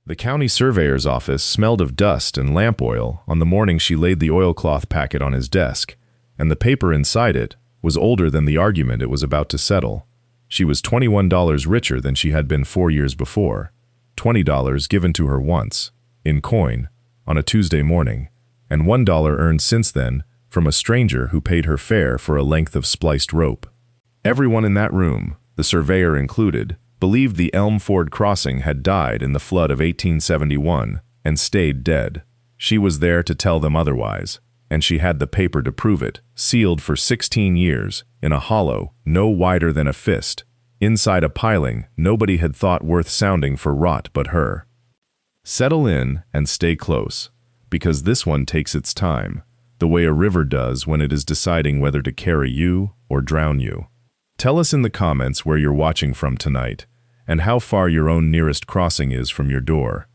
The county surveyor's office smelled of dust and lamp oil on the morning she laid the oilcloth packet on his desk, and the paper inside it was older than the argument it was about to settle. She was $21 richer than she had been 4 years before, $20 given to her once, in coin, on a Tuesday morning, and $1 earned since then from a stranger who paid her fare for a length of spliced rope. Everyone in that room, the surveyor included, believed the Elm Ford crossing had died in the flood of 1871 and stayed dead. She was there to tell them otherwise, and she had the paper to prove it, sealed for 16 years, in a hollow no wider than a fist, inside a piling nobody had thought worth sounding for rot but her. Settle in and stay close, because this one takes its time, the way a river does when it is deciding whether to carry you or drown you. Tell us in the comments where you're watching from tonight, and how far your own nearest crossing is from your door.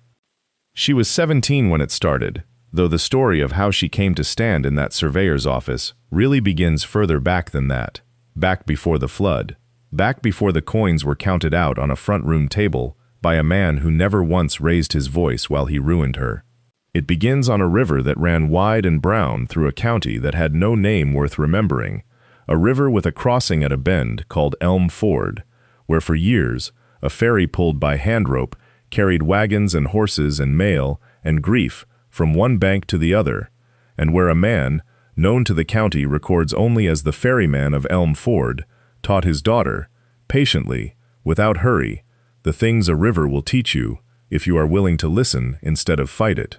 She was 17 when it started, though the story of how she came to stand in that surveyor's office really begins further back than that, back before the flood, back before the coins were counted out on a front room table by a man who never once raised his voice while he ruined her. It begins on a river that ran wide and brown through a county that had no name worth remembering, a river with a crossing at a bend called Elm Ford, where for years a ferry pulled by hand rope carried wagons and horses and mail and grief from one bank to the other, and where a man, known to the county records only as the ferryman of Elm Ford, taught his daughter, patiently, without hurry, the things a river will teach you if you are willing to listen instead of fight it.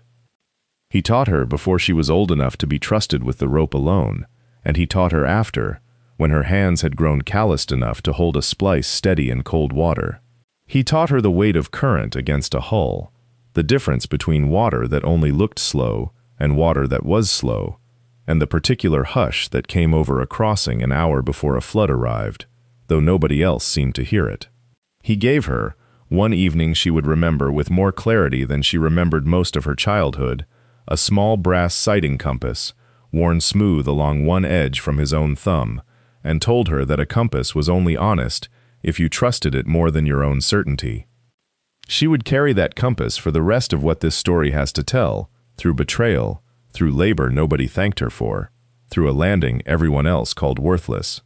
He taught her before she was old enough to be trusted with the rope alone, and he taught her after, when her hands had grown calloused enough to hold a splice steady in cold water. He taught her the weight of current against a hull, the difference between water that only looked slow and water that was slow, and the particular hush that came over a crossing an hour before a flood arrived, though nobody else seemed to hear it. He gave her, one evening she would remember with more clarity than she remembered most of her childhood, a small brass sighting compass, worn smooth along one edge from his own thumb, and told her that a compass was only honest if you trusted it more than your own certainty. She would carry that compass for the rest of what this story has to tell, through betrayal, through labor nobody thanked her for, through a landing everyone else called worthless.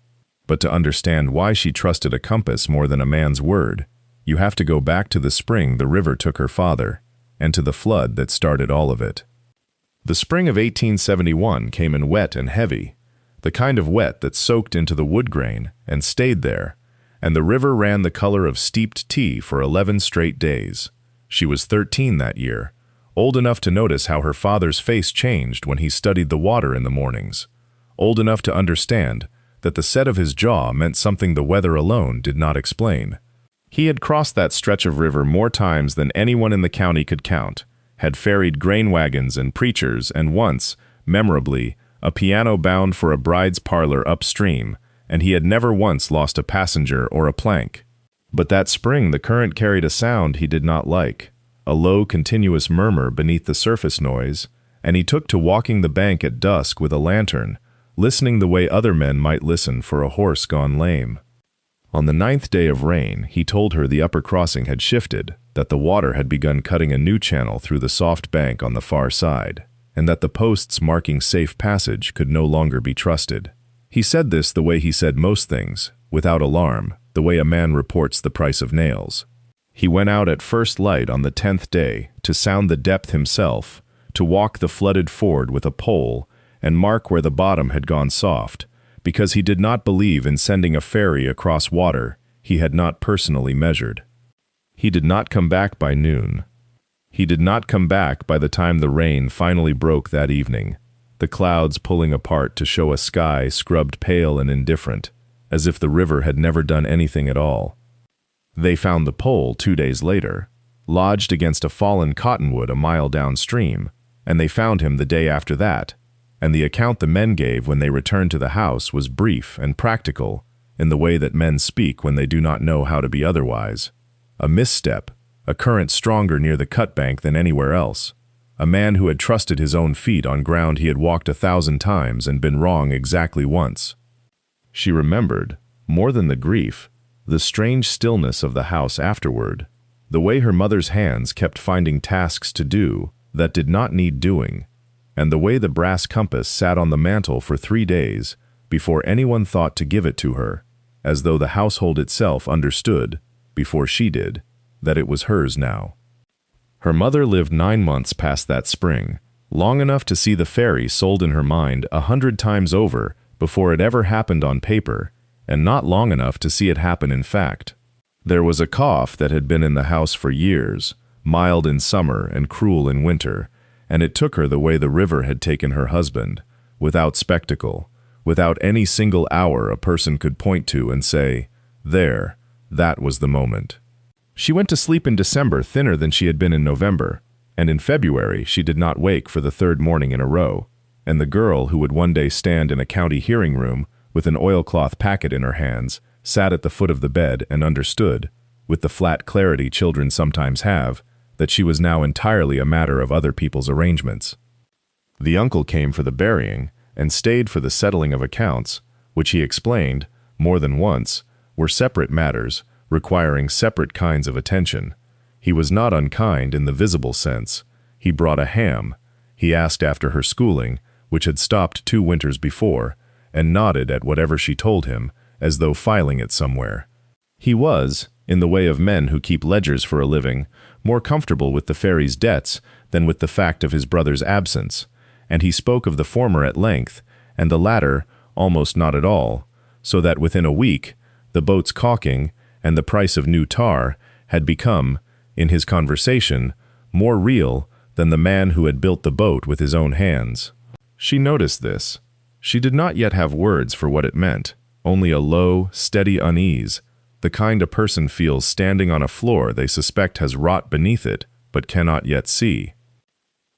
But to understand why she trusted a compass more than a man's word, you have to go back to the spring the river took her father, and to the flood that started all of it. The spring of 1871 came in wet and heavy, the kind of wet that soaked into the wood grain and stayed there, and the river ran the color of steeped tea for 11 straight days. She was 13 that year, old enough to notice how her father's face changed when he studied the water in the mornings, old enough to understand that the set of his jaw meant something the weather alone did not explain. He had crossed that stretch of river more times than anyone in the county could count, had ferried grain wagons and preachers, and once, memorably, a piano bound for a bride's parlor upstream, and he had never once lost a passenger or a plank. But that spring the current carried a sound he did not like, a low continuous murmur beneath the surface noise, and he took to walking the bank at dusk with a lantern, listening the way other men might listen for a horse gone lame. On the 9th day of rain, he told her the upper crossing had shifted, that the water had begun cutting a new channel through the soft bank on the far side, and that the posts marking safe passage could no longer be trusted. He said this the way he said most things, without alarm, the way a man reports the price of nails. He went out at first light on the 10th day to sound the depth himself, to walk the flooded ford with a pole and mark where the bottom had gone soft, because he did not believe in sending a ferry across water he had not personally measured. He did not come back by noon. He did not come back by the time the rain finally broke that evening, the clouds pulling apart to show a sky scrubbed pale and indifferent, as if the river had never done anything at all. They found the pole 2 days later, lodged against a fallen cottonwood a mile downstream, and they found him the day after that, and the account the men gave when they returned to the house was brief and practical, in the way that men speak when they do not know how to be otherwise. A misstep, a current stronger near the cut bank than anywhere else, a man who had trusted his own feet on ground he had walked 1,000 times and been wrong exactly once. She remembered, more than the grief, the strange stillness of the house afterward, The way her mother's hands kept finding tasks to do that did not need doing, and the way the brass compass sat on the mantel for 3 days before anyone thought to give it to her, as though the household itself understood, before she did, that it was hers now. Her mother lived 9 months past that spring, long enough to see the Ferry sold in her mind 100 times over before it ever happened on paper, and not long enough to see it happen in fact. There was a cough that had been in the house for years, mild in summer and cruel in winter, and it took her the way the river had taken her husband, without spectacle, without any single hour a person could point to and say, "There, that was the moment." She went to sleep in December thinner than she had been in November, and in February she did not wake for the 3rd morning in a row, and the girl who would one day stand in a county hearing room with an oilcloth packet in her hands sat at the foot of the bed and understood, with the flat clarity children sometimes have, that she was now entirely a matter of other people's arrangements. The uncle came for the burying and stayed for the settling of accounts, which he explained, more than once, were separate matters requiring separate kinds of attention. He was not unkind in the visible sense. He brought a ham. He asked after her schooling, which had stopped 2 winters before, and nodded at whatever she told him, as though filing it somewhere. He was, in the way of men who keep ledgers for a living, more comfortable with the Ferry's debts than with the fact of his brother's absence, and he spoke of the former at length, and the latter almost not at all, so that within a week the boat's caulking and the price of new tar had become, in his conversation, more real than the man who had built the boat with his own hands. She noticed this. She did not yet have words for what it meant, only a low, steady unease, the kind a person feels standing on a floor they suspect has rot beneath it, but cannot yet see.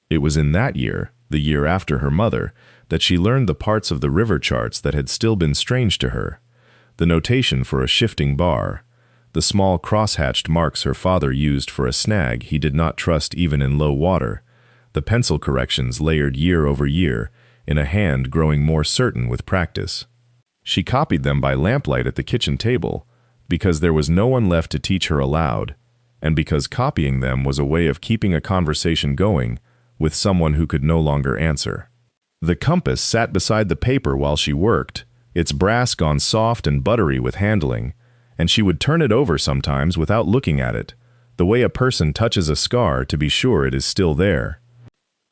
It was in that year, the year after her mother, that she learned the parts of the river charts that had still been strange to her. The notation for a shifting bar, the small cross-hatched marks her father used for a snag he did not trust even in low water, the pencil corrections layered year over year, in a hand growing more certain with practice. She copied them by lamplight at the kitchen table, because there was no one left to teach her aloud, and because copying them was a way of keeping a conversation going with someone who could no longer answer. The compass sat beside the paper while she worked, its brass gone soft and buttery with handling, and she would turn it over sometimes without looking at it, the way a person touches a scar to be sure it is still there.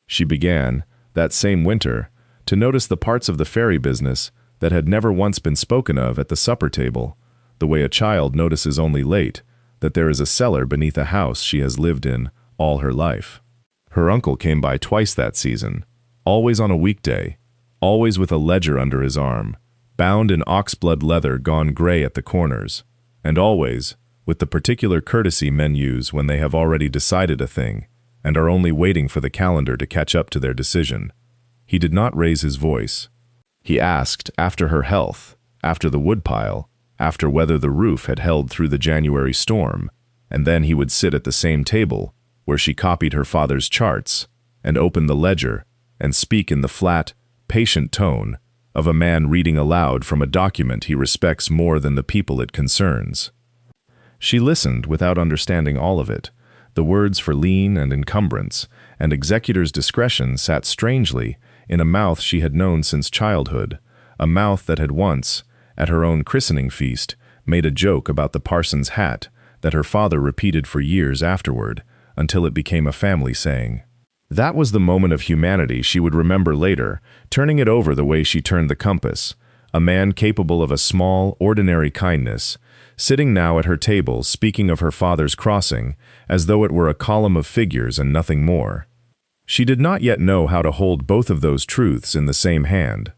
She began, that same winter, to notice the parts of the Ferry business that had never once been spoken of at the supper table, the way a child notices only late that there is a cellar beneath a house she has lived in all her life. Her uncle came by twice that season, always on a weekday, always with a ledger under his arm, bound in oxblood leather gone gray at the corners, and always with the particular courtesy men use when they have already decided a thing and are only waiting for the calendar to catch up to their decision. He did not raise his voice. He asked after her health, after the woodpile, after whether the roof had held through the January storm, and then he would sit at the same table where she copied her father's charts, and open the ledger, and speak in the flat, patient tone of a man reading aloud from a document he respects more than the people it concerns. She listened without understanding all of it. The words for lien and encumbrance and executor's discretion sat strangely in a mouth she had known since childhood, a mouth that had once, at her own christening feast, made a joke about the parson's hat that her father repeated for years afterward, until it became a family saying. That was the moment of humanity she would remember later, turning it over the way she turned the compass, a man capable of a small, ordinary kindness, sitting now at her table speaking of her father's crossing as though it were a column of figures and nothing more. She did not yet know how to hold both of those truths in the same hand.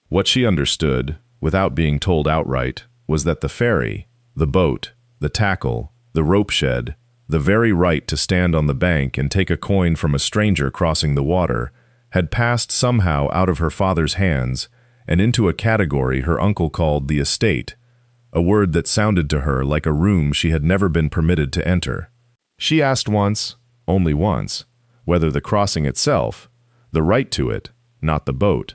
What she understood, without being told outright, was that the ferry, the boat, the tackle, the rope shed, the very right to stand on the bank and take a coin from a stranger crossing the water, had passed somehow out of her father's hands and into a category her uncle called the estate, a word that sounded to her like a room she had never been permitted to enter. She asked once, only once, whether the crossing itself, the right to it, not the boat,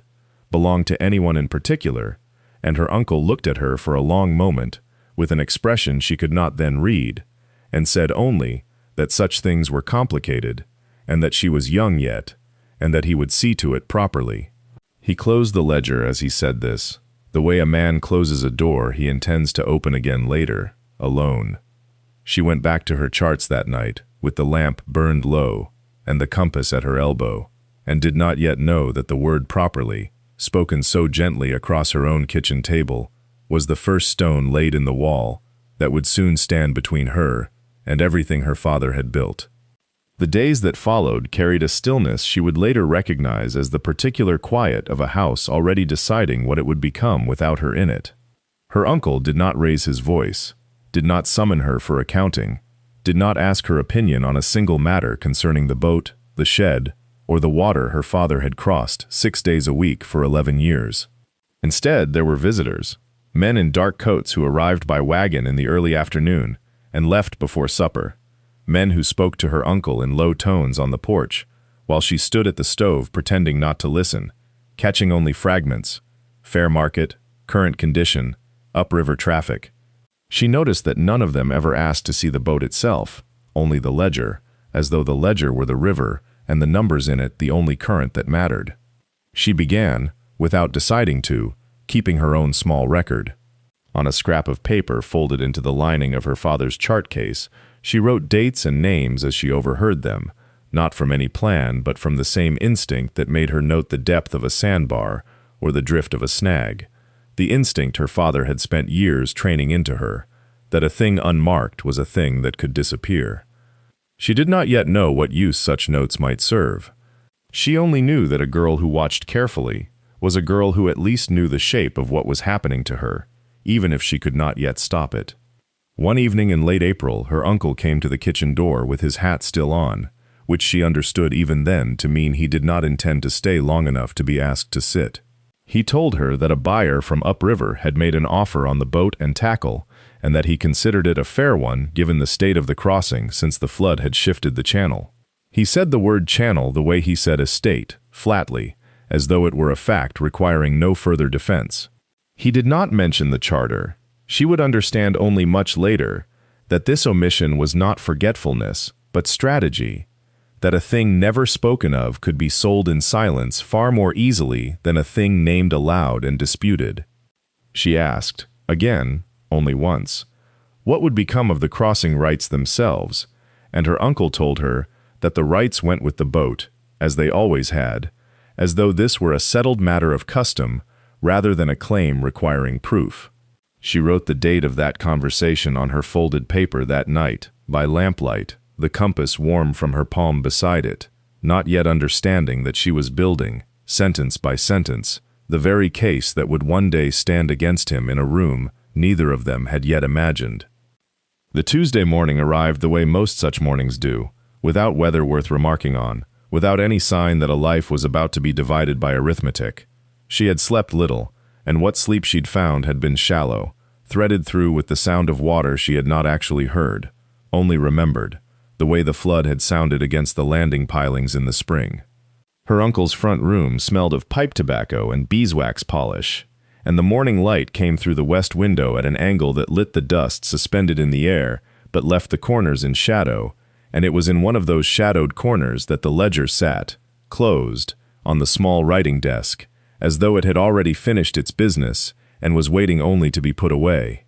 belonged to anyone in particular, and her uncle looked at her for a long moment with an expression she could not then read, and said only that such things were complicated, and that she was young yet, and that he would see to it properly. He closed the ledger as he said this, the way a man closes a door he intends to open again later, alone. She went back to her charts that night, with the lamp burned low, and the compass at her elbow, and did not yet know that the word properly, spoken so gently across her own kitchen table, was the first stone laid in the wall that would soon stand between her and everything her father had built. The days that followed carried a stillness she would later recognize as the particular quiet of a house already deciding what it would become without her in it. Her uncle did not raise his voice, did not summon her for accounting, did not ask her opinion on a single matter concerning the boat, the shed, or the water her father had crossed 6 days a week for 11 years. Instead, there were visitors, men in dark coats who arrived by wagon in the early afternoon and left before supper, men who spoke to her uncle in low tones on the porch, while she stood at the stove pretending not to listen, catching only fragments: fair market, current condition, upriver traffic. She noticed that none of them ever asked to see the boat itself, only the ledger, as though the ledger were the river and the numbers in it the only current that mattered. She began, without deciding to, keeping her own small record. On a scrap of paper folded into the lining of her father's chart case, she wrote dates and names as she overheard them, not from any plan but from the same instinct that made her note the depth of a sandbar or the drift of a snag, the instinct her father had spent years training into her, that a thing unmarked was a thing that could disappear. She did not yet know what use such notes might serve. She only knew that a girl who watched carefully was a girl who at least knew the shape of what was happening to her, even if she could not yet stop it. One evening in late April, her uncle came to the kitchen door with his hat still on, which she understood even then to mean he did not intend to stay long enough to be asked to sit. He told her that a buyer from upriver had made an offer on the boat and tackle, and that he considered it a fair one given the state of the crossing since the flood had shifted the channel. He said the word channel the way he said estate, flatly, as though it were a fact requiring no further defense. He did not mention the charter. She would understand only much later that this omission was not forgetfulness, but strategy, that a thing never spoken of could be sold in silence far more easily than a thing named aloud and disputed. She asked, again, only once, what would become of the crossing rights themselves, and her uncle told her that the rights went with the boat, as they always had, as though this were a settled matter of custom rather than a claim requiring proof. She wrote the date of that conversation on her folded paper that night, by lamplight, the compass warm from her palm beside it, not yet understanding that she was building, sentence by sentence, the very case that would one day stand against him in a room neither of them had yet imagined. The Tuesday morning arrived the way most such mornings do, without weather worth remarking on, without any sign that a life was about to be divided by arithmetic. She had slept little, and what sleep she'd found had been shallow, threaded through with the sound of water she had not actually heard, only remembered, the way the flood had sounded against the landing pilings in the spring. Her uncle's front room smelled of pipe tobacco and beeswax polish, and the morning light came through the west window at an angle that lit the dust suspended in the air but left the corners in shadow, and it was in one of those shadowed corners that the ledger sat, closed, on the small writing desk, as though it had already finished its business and was waiting only to be put away.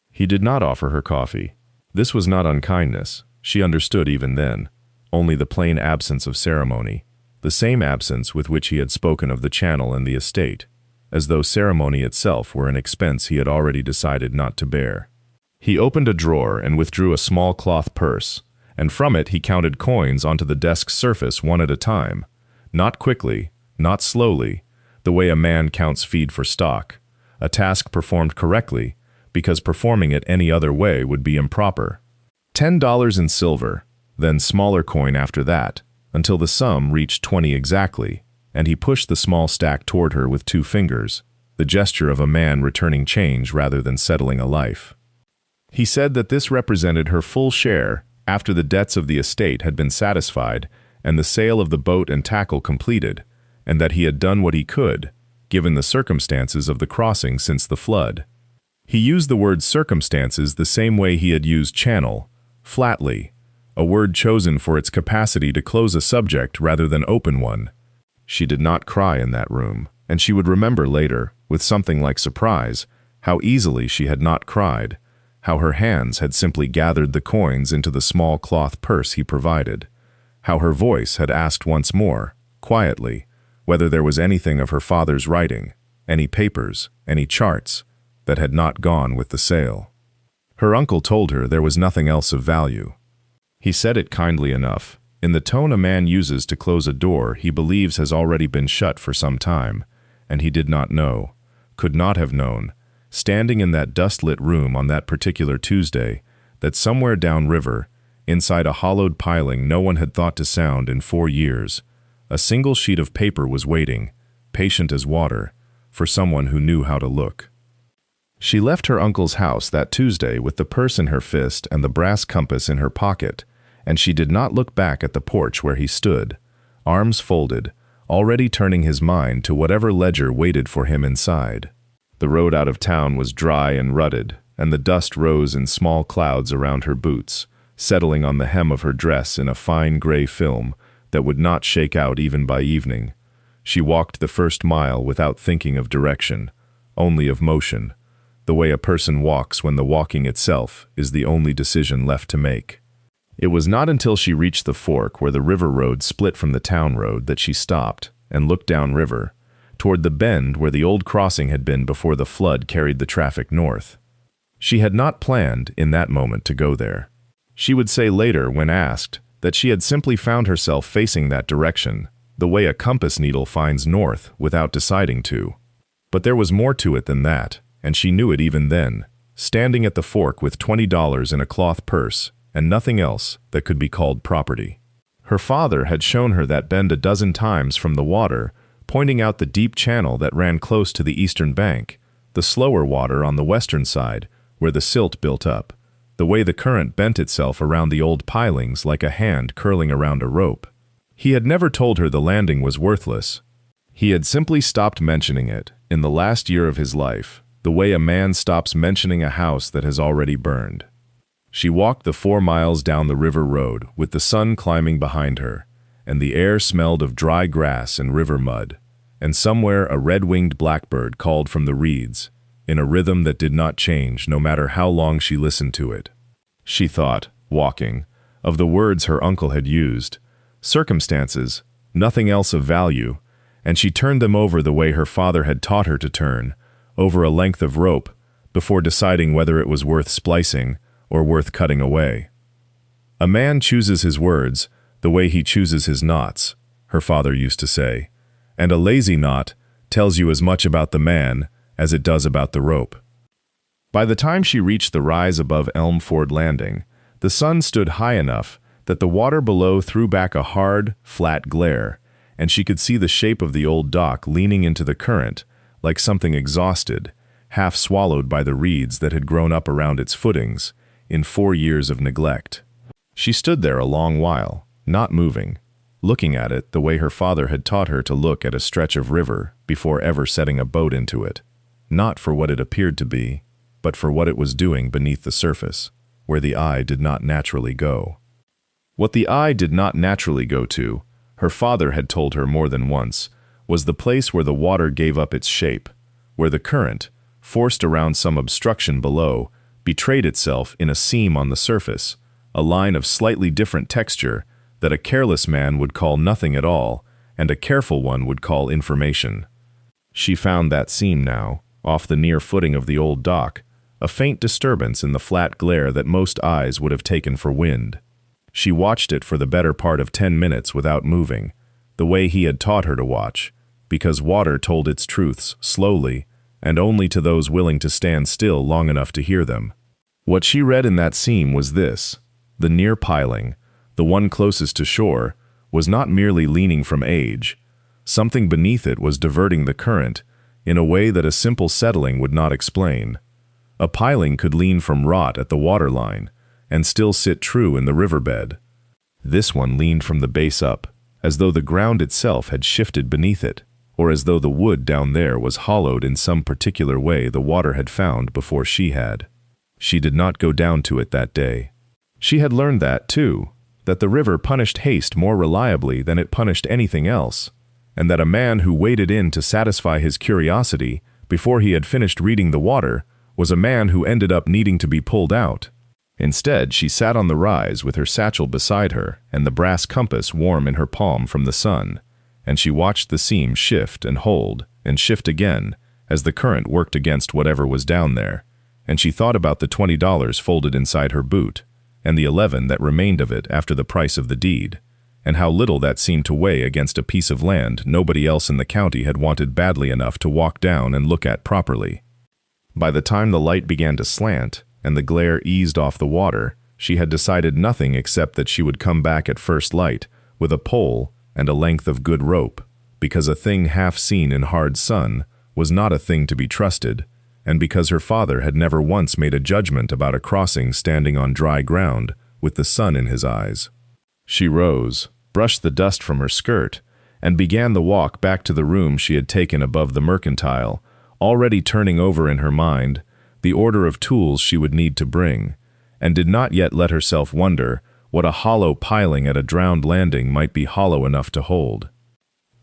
He did not offer her coffee. This was not unkindness, she understood even then, only the plain absence of ceremony, the same absence with which he had spoken of the channel and the estate, as though ceremony itself were an expense he had already decided not to bear. He opened a drawer and withdrew a small cloth purse, and from it he counted coins onto the desk's surface one at a time, not quickly, not slowly, the way a man counts feed for stock, a task performed correctly, because performing it any other way would be improper. $10 in silver, then smaller coin after that, until the sum reached 20 exactly, and he pushed the small stack toward her with 2 fingers, the gesture of a man returning change rather than settling a life. He said that this represented her full share after the debts of the estate had been satisfied and the sale of the boat and tackle completed, and that he had done what he could, given the circumstances of the crossing since the flood. He used the word circumstances the same way he had used channel, flatly, a word chosen for its capacity to close a subject rather than open one. She did not cry in that room, and she would remember later, with something like surprise, how easily she had not cried, how her hands had simply gathered the coins into the small cloth purse he provided, how her voice had asked once more, quietly, whether there was anything of her father's writing, any papers, any charts, that had not gone with the sale. Her uncle told her there was nothing else of value. He said it kindly enough, in the tone a man uses to close a door he believes has already been shut for some time, and he did not know, could not have known, standing in that dust-lit room on that particular Tuesday, that somewhere downriver, inside a hollowed piling no one had thought to sound in 4 years, a single sheet of paper was waiting, patient as water, for someone who knew how to look. She left her uncle's house that Tuesday with the purse in her fist and the brass compass in her pocket, and she did not look back at the porch where he stood, arms folded, already turning his mind to whatever ledger waited for him inside. The road out of town was dry and rutted, and the dust rose in small clouds around her boots, settling on the hem of her dress in a fine gray film that would not shake out even by evening. She walked the first mile without thinking of direction, only of motion, the way a person walks when the walking itself is the only decision left to make. It was not until she reached the fork where the river road split from the town road that she stopped and looked downriver, toward the bend where the old crossing had been before the flood carried the traffic north. She had not planned, in that moment, to go there. She would say later, when asked, that she had simply found herself facing that direction, the way a compass needle finds north without deciding to. But there was more to it than that, and she knew it even then, standing at the fork with $20 in a cloth purse and nothing else that could be called property. Her father had shown her that bend a dozen times from the water, pointing out the deep channel that ran close to the eastern bank, the slower water on the western side, where the silt built up, the way the current bent itself around the old pilings like a hand curling around a rope. He had never told her the landing was worthless. He had simply stopped mentioning it, in the last year of his life, the way a man stops mentioning a house that has already burned. She walked the 4 miles down the river road, with the sun climbing behind her, and the air smelled of dry grass and river mud, and somewhere a red-winged blackbird called from the reeds, in a rhythm that did not change no matter how long she listened to it. She thought, walking, of the words her uncle had used, circumstances, nothing else of value, and she turned them over the way her father had taught her to turn, over a length of rope, before deciding whether it was worth splicing or worth cutting away. A man chooses his words the way he chooses his knots, her father used to say, and a lazy knot tells you as much about the man as it does about the rope. By the time she reached the rise above Elm Ford Landing, the sun stood high enough that the water below threw back a hard, flat glare, and she could see the shape of the old dock leaning into the current, like something exhausted, half swallowed by the reeds that had grown up around its footings in 4 years of neglect. She stood there a long while, not moving, looking at it the way her father had taught her to look at a stretch of river before ever setting a boat into it, not for what it appeared to be, but for what it was doing beneath the surface, where the eye did not naturally go. What the eye did not naturally go to, her father had told her more than once, was the place where the water gave up its shape, where the current, forced around some obstruction below, betrayed itself in a seam on the surface, a line of slightly different texture that a careless man would call nothing at all, and a careful one would call information. She found that seam now, off the near footing of the old dock, a faint disturbance in the flat glare that most eyes would have taken for wind. She watched it for the better part of 10 minutes without moving, the way he had taught her to watch, because water told its truths slowly, and only to those willing to stand still long enough to hear them. What she read in that seam was this: the near piling, the one closest to shore, was not merely leaning from age. Something beneath it was diverting the current in a way that a simple settling would not explain. A piling could lean from rot at the waterline and still sit true in the riverbed. This one leaned from the base up, as though the ground itself had shifted beneath it, or as though the wood down there was hollowed in some particular way the water had found before she had. She did not go down to it that day. She had learned that, too, that the river punished haste more reliably than it punished anything else, and that a man who waded in to satisfy his curiosity before he had finished reading the water was a man who ended up needing to be pulled out. Instead, she sat on the rise with her satchel beside her and the brass compass warm in her palm from the sun, and she watched the seam shift and hold and shift again as the current worked against whatever was down there, and she thought about the $20 folded inside her boot, and the 11 that remained of it after the price of the deed, and how little that seemed to weigh against a piece of land nobody else in the county had wanted badly enough to walk down and look at properly. By the time the light began to slant, and the glare eased off the water, she had decided nothing except that she would come back at first light with a pole and a length of good rope, because a thing half seen in hard sun was not a thing to be trusted, and because her father had never once made a judgment about a crossing standing on dry ground with the sun in his eyes. She rose, brushed the dust from her skirt, and began the walk back to the room she had taken above the mercantile, already turning over in her mind the order of tools she would need to bring, and did not yet let herself wonder what a hollow piling at a drowned landing might be hollow enough to hold.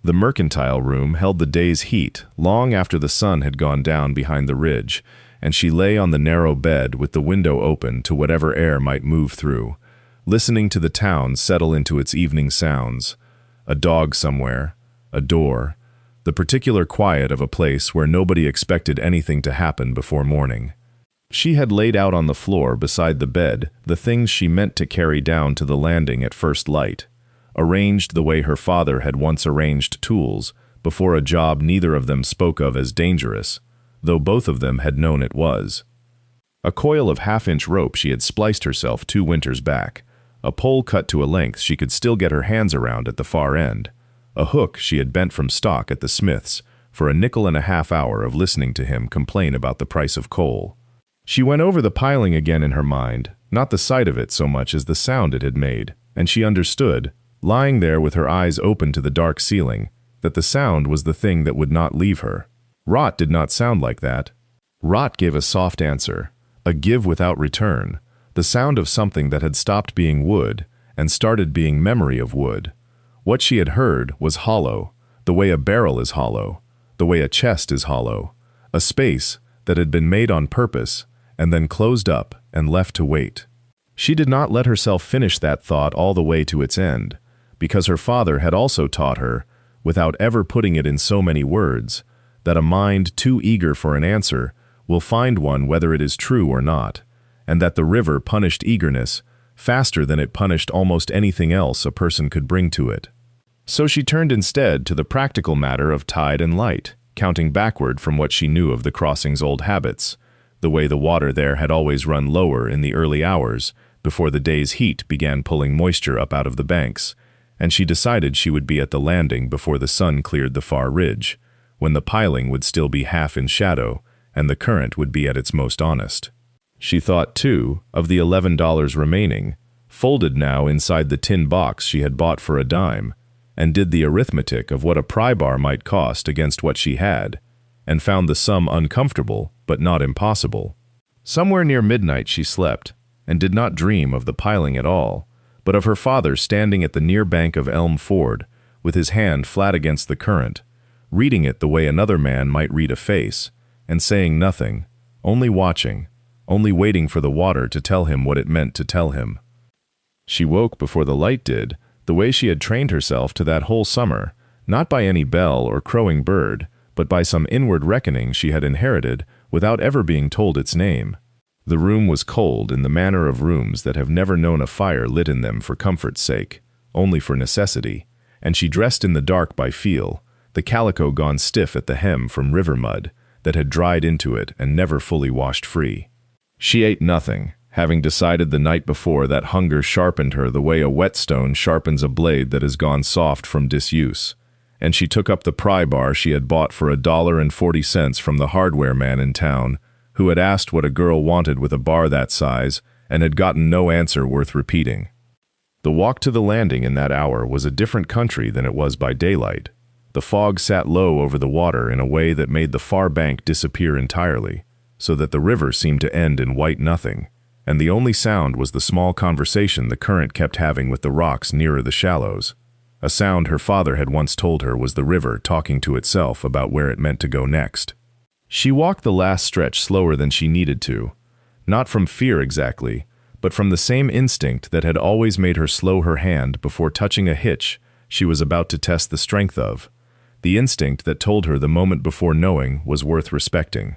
The mercantile room held the day's heat long after the sun had gone down behind the ridge, and she lay on the narrow bed with the window open to whatever air might move through, listening to the town settle into its evening sounds. A dog somewhere, a door, the particular quiet of a place where nobody expected anything to happen before morning. She had laid out on the floor beside the bed the things she meant to carry down to the landing at first light, arranged the way her father had once arranged tools before a job neither of them spoke of as dangerous, though both of them had known it was. A coil of half-inch rope she had spliced herself 2 winters back, a pole cut to a length she could still get her hands around at the far end, a hook she had bent from stock at the smith's for a nickel-and-a-half hour of listening to him complain about the price of coal. She went over the piling again in her mind, not the sight of it so much as the sound it had made, and she understood, lying there with her eyes open to the dark ceiling, that the sound was the thing that would not leave her. Rot did not sound like that. Rot gave a soft answer, a give without return, the sound of something that had stopped being wood and started being memory of wood. What she had heard was hollow, the way a barrel is hollow, the way a chest is hollow, a space that had been made on purpose and then closed up and left to wait. She did not let herself finish that thought all the way to its end, because her father had also taught her, without ever putting it in so many words, that a mind too eager for an answer will find one whether it is true or not, and that the river punished eagerness faster than it punished almost anything else a person could bring to it. So she turned instead to the practical matter of tide and light, counting backward from what she knew of the crossing's old habits, the way the water there had always run lower in the early hours before the day's heat began pulling moisture up out of the banks, and she decided she would be at the landing before the sun cleared the far ridge, when the piling would still be half in shadow and the current would be at its most honest. She thought, too, of the $11 remaining, folded now inside the tin box she had bought for a dime, and did the arithmetic of what a pry bar might cost against what she had, and found the sum uncomfortable but not impossible. Somewhere near midnight she slept, and did not dream of the piling at all, but of her father standing at the near bank of Elm Ford, with his hand flat against the current, reading it the way another man might read a face, and saying nothing, only watching, only waiting for the water to tell him what it meant to tell him. She woke before the light did, the way she had trained herself to that whole summer, not by any bell or crowing bird, but by some inward reckoning she had inherited without ever being told its name. The room was cold in the manner of rooms that have never known a fire lit in them for comfort's sake, only for necessity, and she dressed in the dark by feel, the calico gone stiff at the hem from river mud that had dried into it and never fully washed free. She ate nothing, having decided the night before that hunger sharpened her the way a whetstone sharpens a blade that has gone soft from disuse, and she took up the pry bar she had bought for $1.40 from the hardware man in town, who had asked what a girl wanted with a bar that size and had gotten no answer worth repeating. The walk to the landing in that hour was a different country than it was by daylight. The fog sat low over the water in a way that made the far bank disappear entirely, so that the river seemed to end in white nothing, and the only sound was the small conversation the current kept having with the rocks nearer the shallows, a sound her father had once told her was the river talking to itself about where it meant to go next. She walked the last stretch slower than she needed to, not from fear exactly, but from the same instinct that had always made her slow her hand before touching a hitch she was about to test the strength of, the instinct that told her the moment before knowing was worth respecting.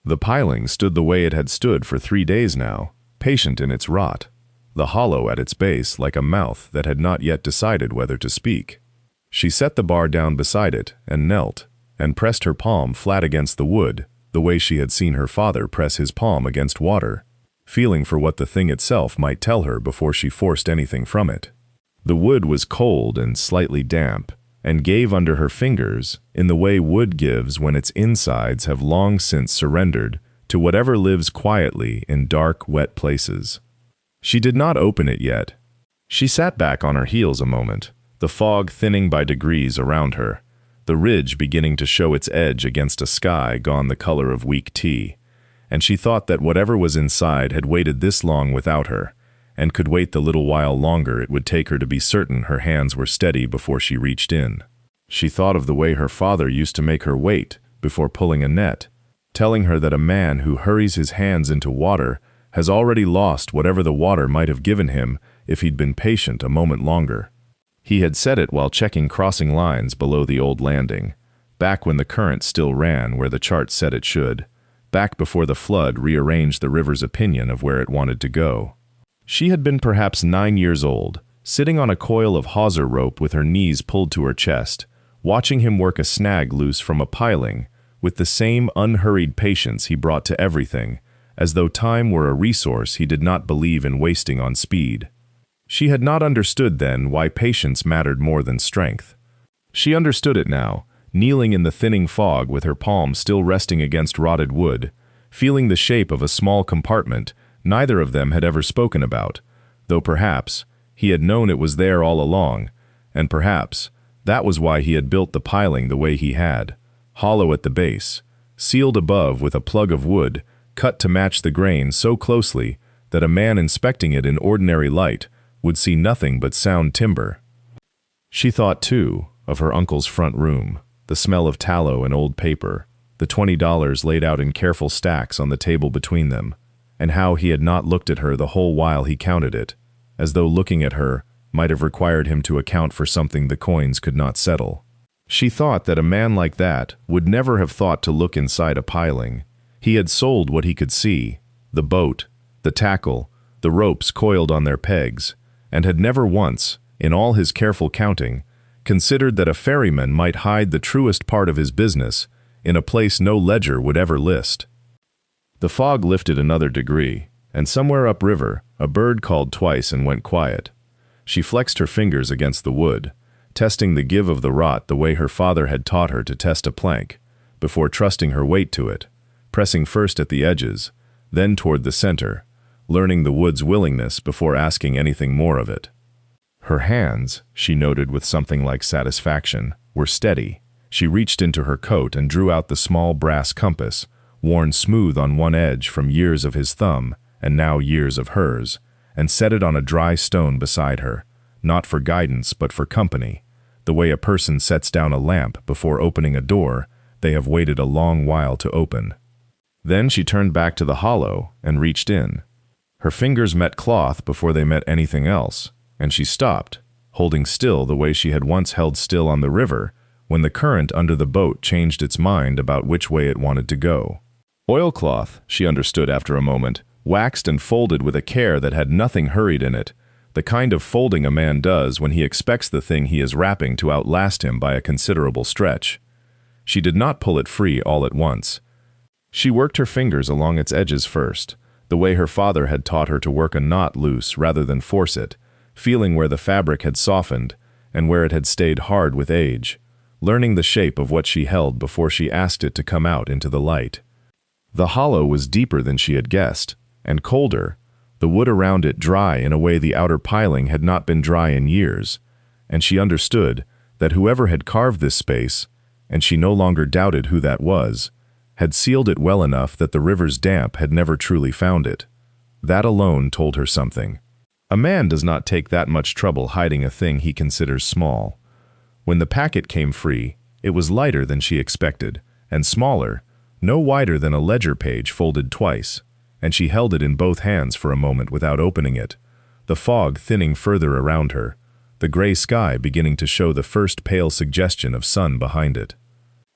The piling stood the way it had stood for 3 days now, patient in its rot, the hollow at its base like a mouth that had not yet decided whether to speak. She set the bar down beside it and knelt, and pressed her palm flat against the wood, the way she had seen her father press his palm against water, feeling for what the thing itself might tell her before she forced anything from it. The wood was cold and slightly damp, and gave under her fingers in the way wood gives when its insides have long since surrendered to whatever lives quietly in dark, wet places. She did not open it yet. She sat back on her heels a moment, the fog thinning by degrees around her, the ridge beginning to show its edge against a sky gone the color of weak tea, and she thought that whatever was inside had waited this long without her, and could wait the little while longer it would take her to be certain her hands were steady before she reached in. She thought of the way her father used to make her wait before pulling a net, telling her that a man who hurries his hands into water has already lost whatever the water might have given him if he'd been patient a moment longer. He had said it while checking crossing lines below the old landing, back when the current still ran where the chart said it should, back before the flood rearranged the river's opinion of where it wanted to go. She had been perhaps 9 years old, sitting on a coil of hawser rope with her knees pulled to her chest, watching him work a snag loose from a piling with the same unhurried patience he brought to everything, as though time were a resource he did not believe in wasting on speed. She had not understood then why patience mattered more than strength. She understood it now, kneeling in the thinning fog with her palms still resting against rotted wood, feeling the shape of a small compartment neither of them had ever spoken about, though perhaps he had known it was there all along, and perhaps that was why he had built the piling the way he had, hollow at the base, sealed above with a plug of wood cut to match the grain so closely that a man inspecting it in ordinary light would see nothing but sound timber. She thought, too, of her uncle's front room, the smell of tallow and old paper, the $20 laid out in careful stacks on the table between them, and how he had not looked at her the whole while he counted it, as though looking at her might have required him to account for something the coins could not settle. She thought that a man like that would never have thought to look inside a piling. He had sold what he could see, the boat, the tackle, the ropes coiled on their pegs, and had never once, in all his careful counting, considered that a ferryman might hide the truest part of his business in a place no ledger would ever list. The fog lifted another degree, and somewhere upriver, a bird called twice and went quiet. She flexed her fingers against the wood, testing the give of the rot the way her father had taught her to test a plank, before trusting her weight to it, pressing first at the edges, then toward the center, learning the wood's willingness before asking anything more of it. Her hands, she noted with something like satisfaction, were steady. She reached into her coat and drew out the small brass compass, worn smooth on one edge from years of his thumb and now years of hers, and set it on a dry stone beside her, not for guidance but for company, the way a person sets down a lamp before opening a door they have waited a long while to open. Then she turned back to the hollow and reached in. Her fingers met cloth before they met anything else, and she stopped, holding still the way she had once held still on the river when the current under the boat changed its mind about which way it wanted to go. Oilcloth, she understood after a moment, waxed and folded with a care that had nothing hurried in it, the kind of folding a man does when he expects the thing he is wrapping to outlast him by a considerable stretch. She did not pull it free all at once. She worked her fingers along its edges first, the way her father had taught her to work a knot loose rather than force it, feeling where the fabric had softened and where it had stayed hard with age, learning the shape of what she held before she asked it to come out into the light. The hollow was deeper than she had guessed, and colder, the wood around it dry in a way the outer piling had not been dry in years, and she understood that whoever had carved this space, and she no longer doubted who that was, had sealed it well enough that the river's damp had never truly found it. That alone told her something. A man does not take that much trouble hiding a thing he considers small. When the packet came free, it was lighter than she expected, and smaller, no wider than a ledger page folded twice, and she held it in both hands for a moment without opening it, the fog thinning further around her, the gray sky beginning to show the first pale suggestion of sun behind it.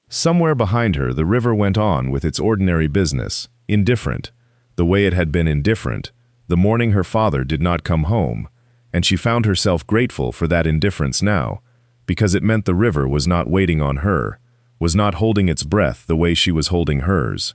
Somewhere behind her the river went on with its ordinary business, indifferent, the way it had been indifferent the morning her father did not come home, and she found herself grateful for that indifference now, because it meant the river was not waiting on her, was not holding its breath the way she was holding hers.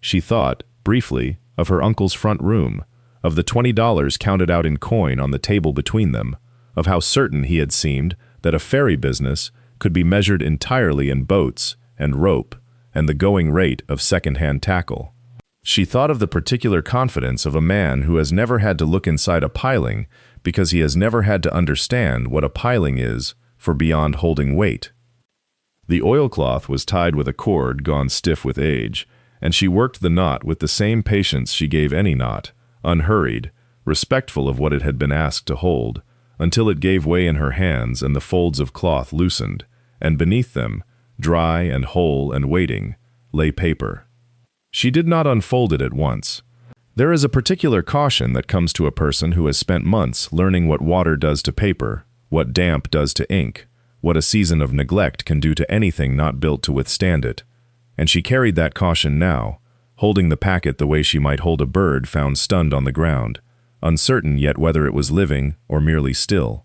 She thought, briefly, of her uncle's front room, of the $20 counted out in coin on the table between them, of how certain he had seemed that a ferry business could be measured entirely in boats and rope and the going rate of second-hand tackle. She thought of the particular confidence of a man who has never had to look inside a piling because he has never had to understand what a piling is for beyond holding weight. The oilcloth was tied with a cord gone stiff with age, and she worked the knot with the same patience she gave any knot, unhurried, respectful of what it had been asked to hold, until it gave way in her hands and the folds of cloth loosened, and beneath them, dry and whole and waiting, lay paper. She did not unfold it at once. There is a particular caution that comes to a person who has spent months learning what water does to paper, what damp does to ink, what a season of neglect can do to anything not built to withstand it, and she carried that caution now, holding the packet the way she might hold a bird found stunned on the ground, uncertain yet whether it was living or merely still.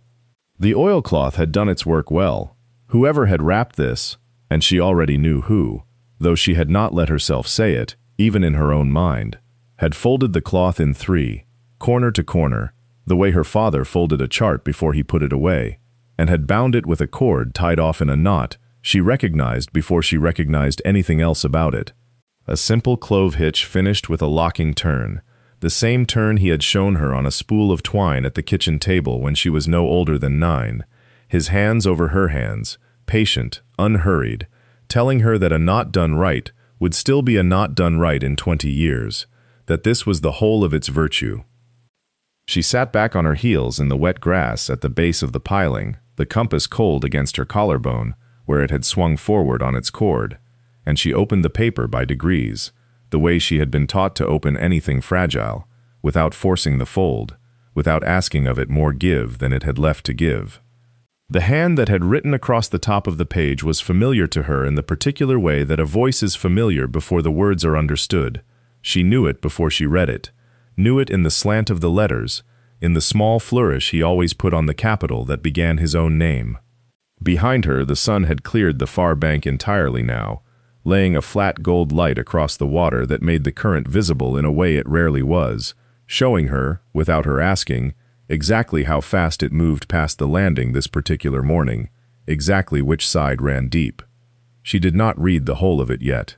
The oilcloth had done its work well. Whoever had wrapped this, and she already knew who, though she had not let herself say it, even in her own mind, had folded the cloth in three, corner to corner, the way her father folded a chart before he put it away, and had bound it with a cord tied off in a knot she recognized before she recognized anything else about it. A simple clove hitch finished with a locking turn, the same turn he had shown her on a spool of twine at the kitchen table when she was no older than 9, his hands over her hands, patient, unhurried, telling her that a knot done right would still be a knot done right in 20 years, that this was the whole of its virtue. She sat back on her heels in the wet grass at the base of the piling, the compass cold against her collarbone, where it had swung forward on its cord, and she opened the paper by degrees, the way she had been taught to open anything fragile, without forcing the fold, without asking of it more give than it had left to give. The hand that had written across the top of the page was familiar to her in the particular way that a voice is familiar before the words are understood. She knew it before she read it, knew it in the slant of the letters, in the small flourish he always put on the capital that began his own name. Behind her, the sun had cleared the far bank entirely now, laying a flat gold light across the water that made the current visible in a way it rarely was, showing her, without her asking, exactly how fast it moved past the landing this particular morning, exactly which side ran deep. She did not read the whole of it yet.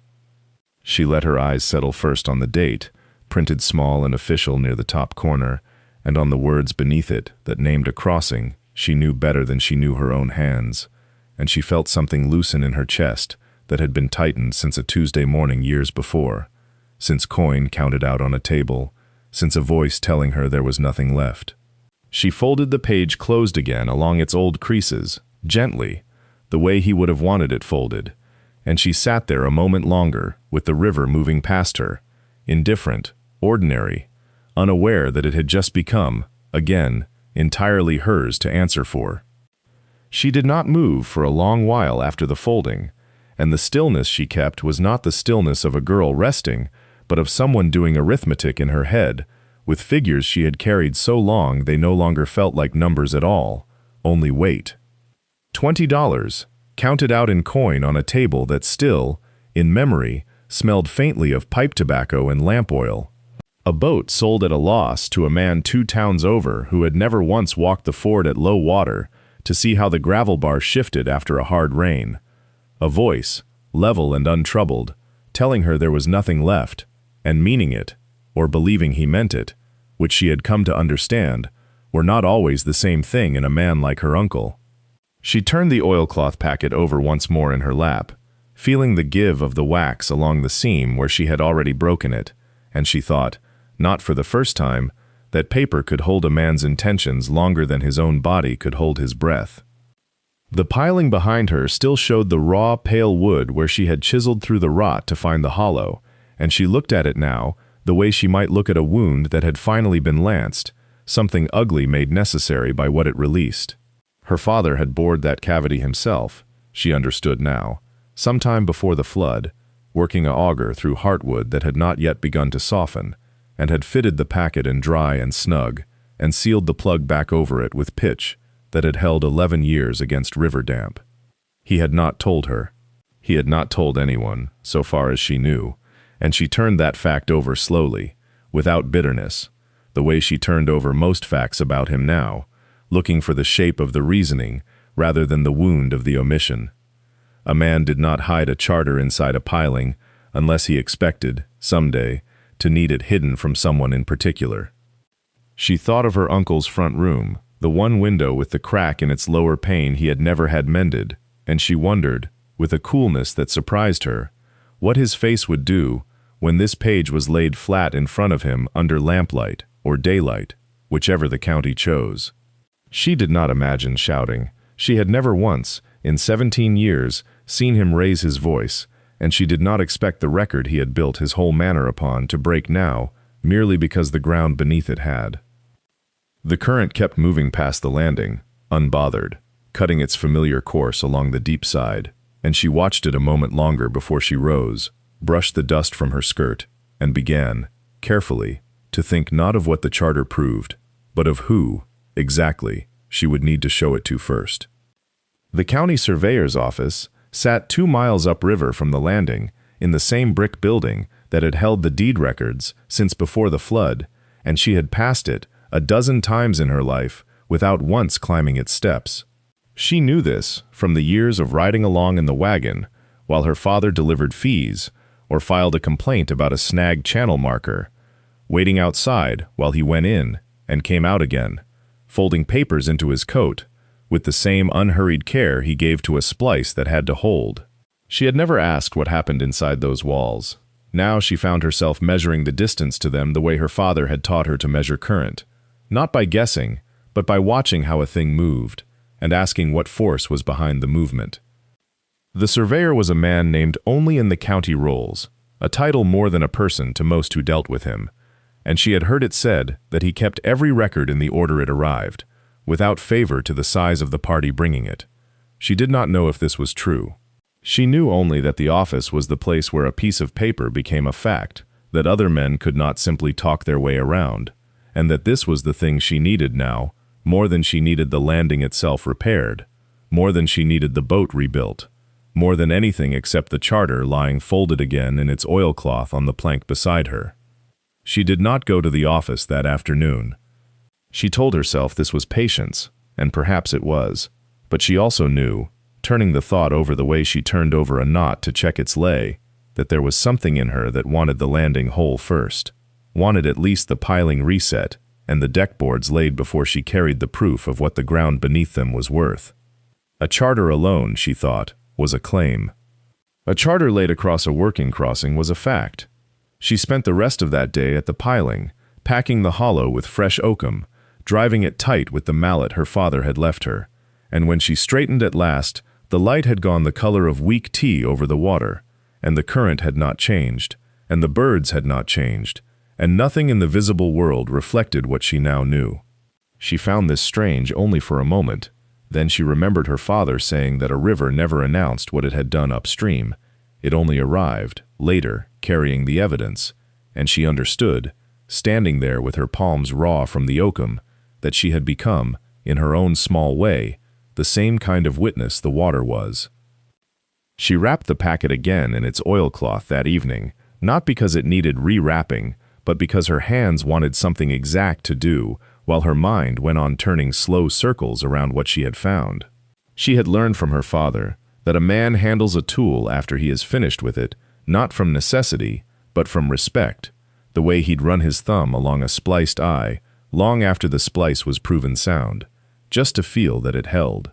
She let her eyes settle first on the date, printed small and official near the top corner, and on the words beneath it that named a crossing she knew better than she knew her own hands, and she felt something loosen in her chest that had been tightened since a Tuesday morning years before, since coin counted out on a table, since a voice telling her there was nothing left. She folded the page closed again along its old creases, gently, the way he would have wanted it folded, and she sat there a moment longer, with the river moving past her, indifferent, ordinary, unaware that it had just become, again, entirely hers to answer for. She did not move for a long while after the folding, and the stillness she kept was not the stillness of a girl resting, but of someone doing arithmetic in her head, with figures she had carried so long they no longer felt like numbers at all, only weight. $20, counted out in coin on a table that still, in memory, smelled faintly of pipe tobacco and lamp oil. A boat sold at a loss to a man 2 towns over who had never once walked the ford at low water to see how the gravel bar shifted after a hard rain. A voice, level and untroubled, telling her there was nothing left, and meaning it, or believing he meant it, which she had come to understand, were not always the same thing in a man like her uncle. She turned the oilcloth packet over once more in her lap, feeling the give of the wax along the seam where she had already broken it, and she thought, not for the first time, that paper could hold a man's intentions longer than his own body could hold his breath. The piling behind her still showed the raw, pale wood where she had chiseled through the rot to find the hollow, and she looked at it now the way she might look at a wound that had finally been lanced, something ugly made necessary by what it released. Her father had bored that cavity himself, she understood now, sometime before the flood, working a auger through heartwood that had not yet begun to soften, and had fitted the packet in dry and snug, and sealed the plug back over it with pitch that had held 11 years against river damp. He had not told her. He had not told anyone, so far as she knew, and she turned that fact over slowly, without bitterness, the way she turned over most facts about him now, looking for the shape of the reasoning rather than the wound of the omission. A man did not hide a charter inside a piling unless he expected, someday, to need it hidden from someone in particular. She thought of her uncle's front room, the one window with the crack in its lower pane he had never had mended, and she wondered, with a coolness that surprised her, what his face would do when this page was laid flat in front of him under lamplight or daylight, whichever the county chose. She did not imagine shouting. She had never once, in 17 years, seen him raise his voice, and she did not expect the record he had built his whole manor upon to break now, merely because the ground beneath it had. The current kept moving past the landing, unbothered, cutting its familiar course along the deep side, and she watched it a moment longer before she rose, brushed the dust from her skirt, and began, carefully, to think not of what the charter proved, but of who, exactly, she would need to show it to first. The county surveyor's office sat 2 miles upriver from the landing, in the same brick building that had held the deed records since before the flood, and she had passed it a dozen times in her life without once climbing its steps. She knew this from the years of riding along in the wagon while her father delivered fees or filed a complaint about a snagged channel marker, waiting outside while he went in and came out again, folding papers into his coat with the same unhurried care he gave to a splice that had to hold. She had never asked what happened inside those walls. Now she found herself measuring the distance to them the way her father had taught her to measure current, not by guessing, but by watching how a thing moved, and asking what force was behind the movement. The surveyor was a man named only in the county rolls, a title more than a person to most who dealt with him, and she had heard it said that he kept every record in the order it arrived, without favor to the size of the party bringing it. She did not know if this was true. She knew only that the office was the place where a piece of paper became a fact, that other men could not simply talk their way around, and that this was the thing she needed now, more than she needed the landing itself repaired, more than she needed the boat rebuilt, more than anything except the charter lying folded again in its oilcloth on the plank beside her. She did not go to the office that afternoon. She told herself this was patience, and perhaps it was, but she also knew, turning the thought over the way she turned over a knot to check its lay, that there was something in her that wanted the landing whole first, wanted at least the piling reset and the deck boards laid before she carried the proof of what the ground beneath them was worth. A charter alone, she thought, was a claim. A charter laid across a working crossing was a fact. She spent the rest of that day at the piling, packing the hollow with fresh oakum, driving it tight with the mallet her father had left her, and when she straightened at last, the light had gone the color of weak tea over the water, and the current had not changed, and the birds had not changed, and nothing in the visible world reflected what she now knew. She found this strange only for a moment. Then she remembered her father saying that a river never announced what it had done upstream. It only arrived, later, carrying the evidence, and she understood, standing there with her palms raw from the oakum, that she had become, in her own small way, the same kind of witness the water was. She wrapped the packet again in its oilcloth that evening, not because it needed re-wrapping, but because her hands wanted something exact to do, while her mind went on turning slow circles around what she had found. She had learned from her father that a man handles a tool after he is finished with it, not from necessity, but from respect, the way he'd run his thumb along a spliced eye, long after the splice was proven sound, just to feel that it held.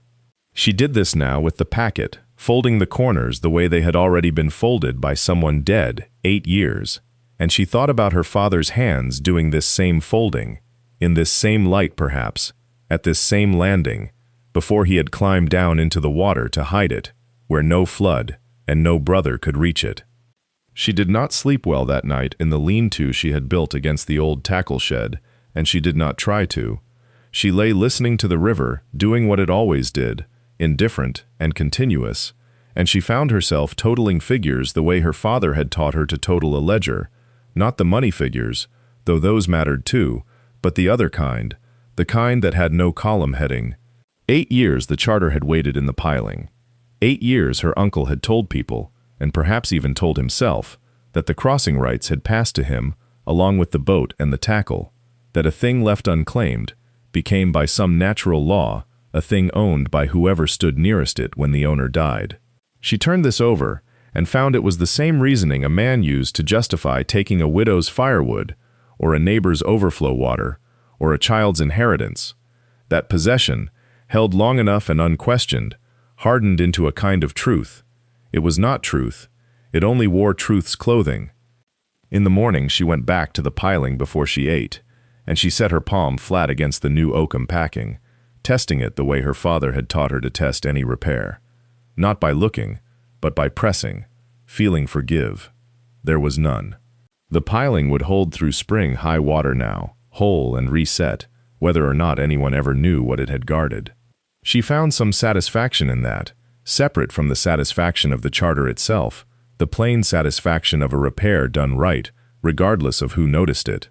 She did this now with the packet, folding the corners the way they had already been folded by someone dead 8 years, and she thought about her father's hands doing this same folding, in this same light perhaps, at this same landing, before he had climbed down into the water to hide it, where no flood and no brother could reach it. She did not sleep well that night in the lean-to she had built against the old tackle shed, and she did not try to. She lay listening to the river, doing what it always did, indifferent and continuous, and she found herself totaling figures the way her father had taught her to total a ledger, not the money figures, though those mattered too, but the other kind, the kind that had no column heading. 8 years the charter had waited in the piling. 8 years her uncle had told people, and perhaps even told himself, that the crossing rights had passed to him, along with the boat and the tackle, that a thing left unclaimed became by some natural law a thing owned by whoever stood nearest it when the owner died. She turned this over, and found it was the same reasoning a man used to justify taking a widow's firewood, or a neighbor's overflow water, or a child's inheritance, that possession, held long enough and unquestioned, hardened into a kind of truth. It was not truth, it only wore truth's clothing. In the morning she went back to the piling before she ate, and she set her palm flat against the new oakum packing, testing it the way her father had taught her to test any repair. Not by looking, but by pressing, feeling for give. There was none. The piling would hold through spring high water now, whole and reset, whether or not anyone ever knew what it had guarded. She found some satisfaction in that, separate from the satisfaction of the charter itself, the plain satisfaction of a repair done right, regardless of who noticed it.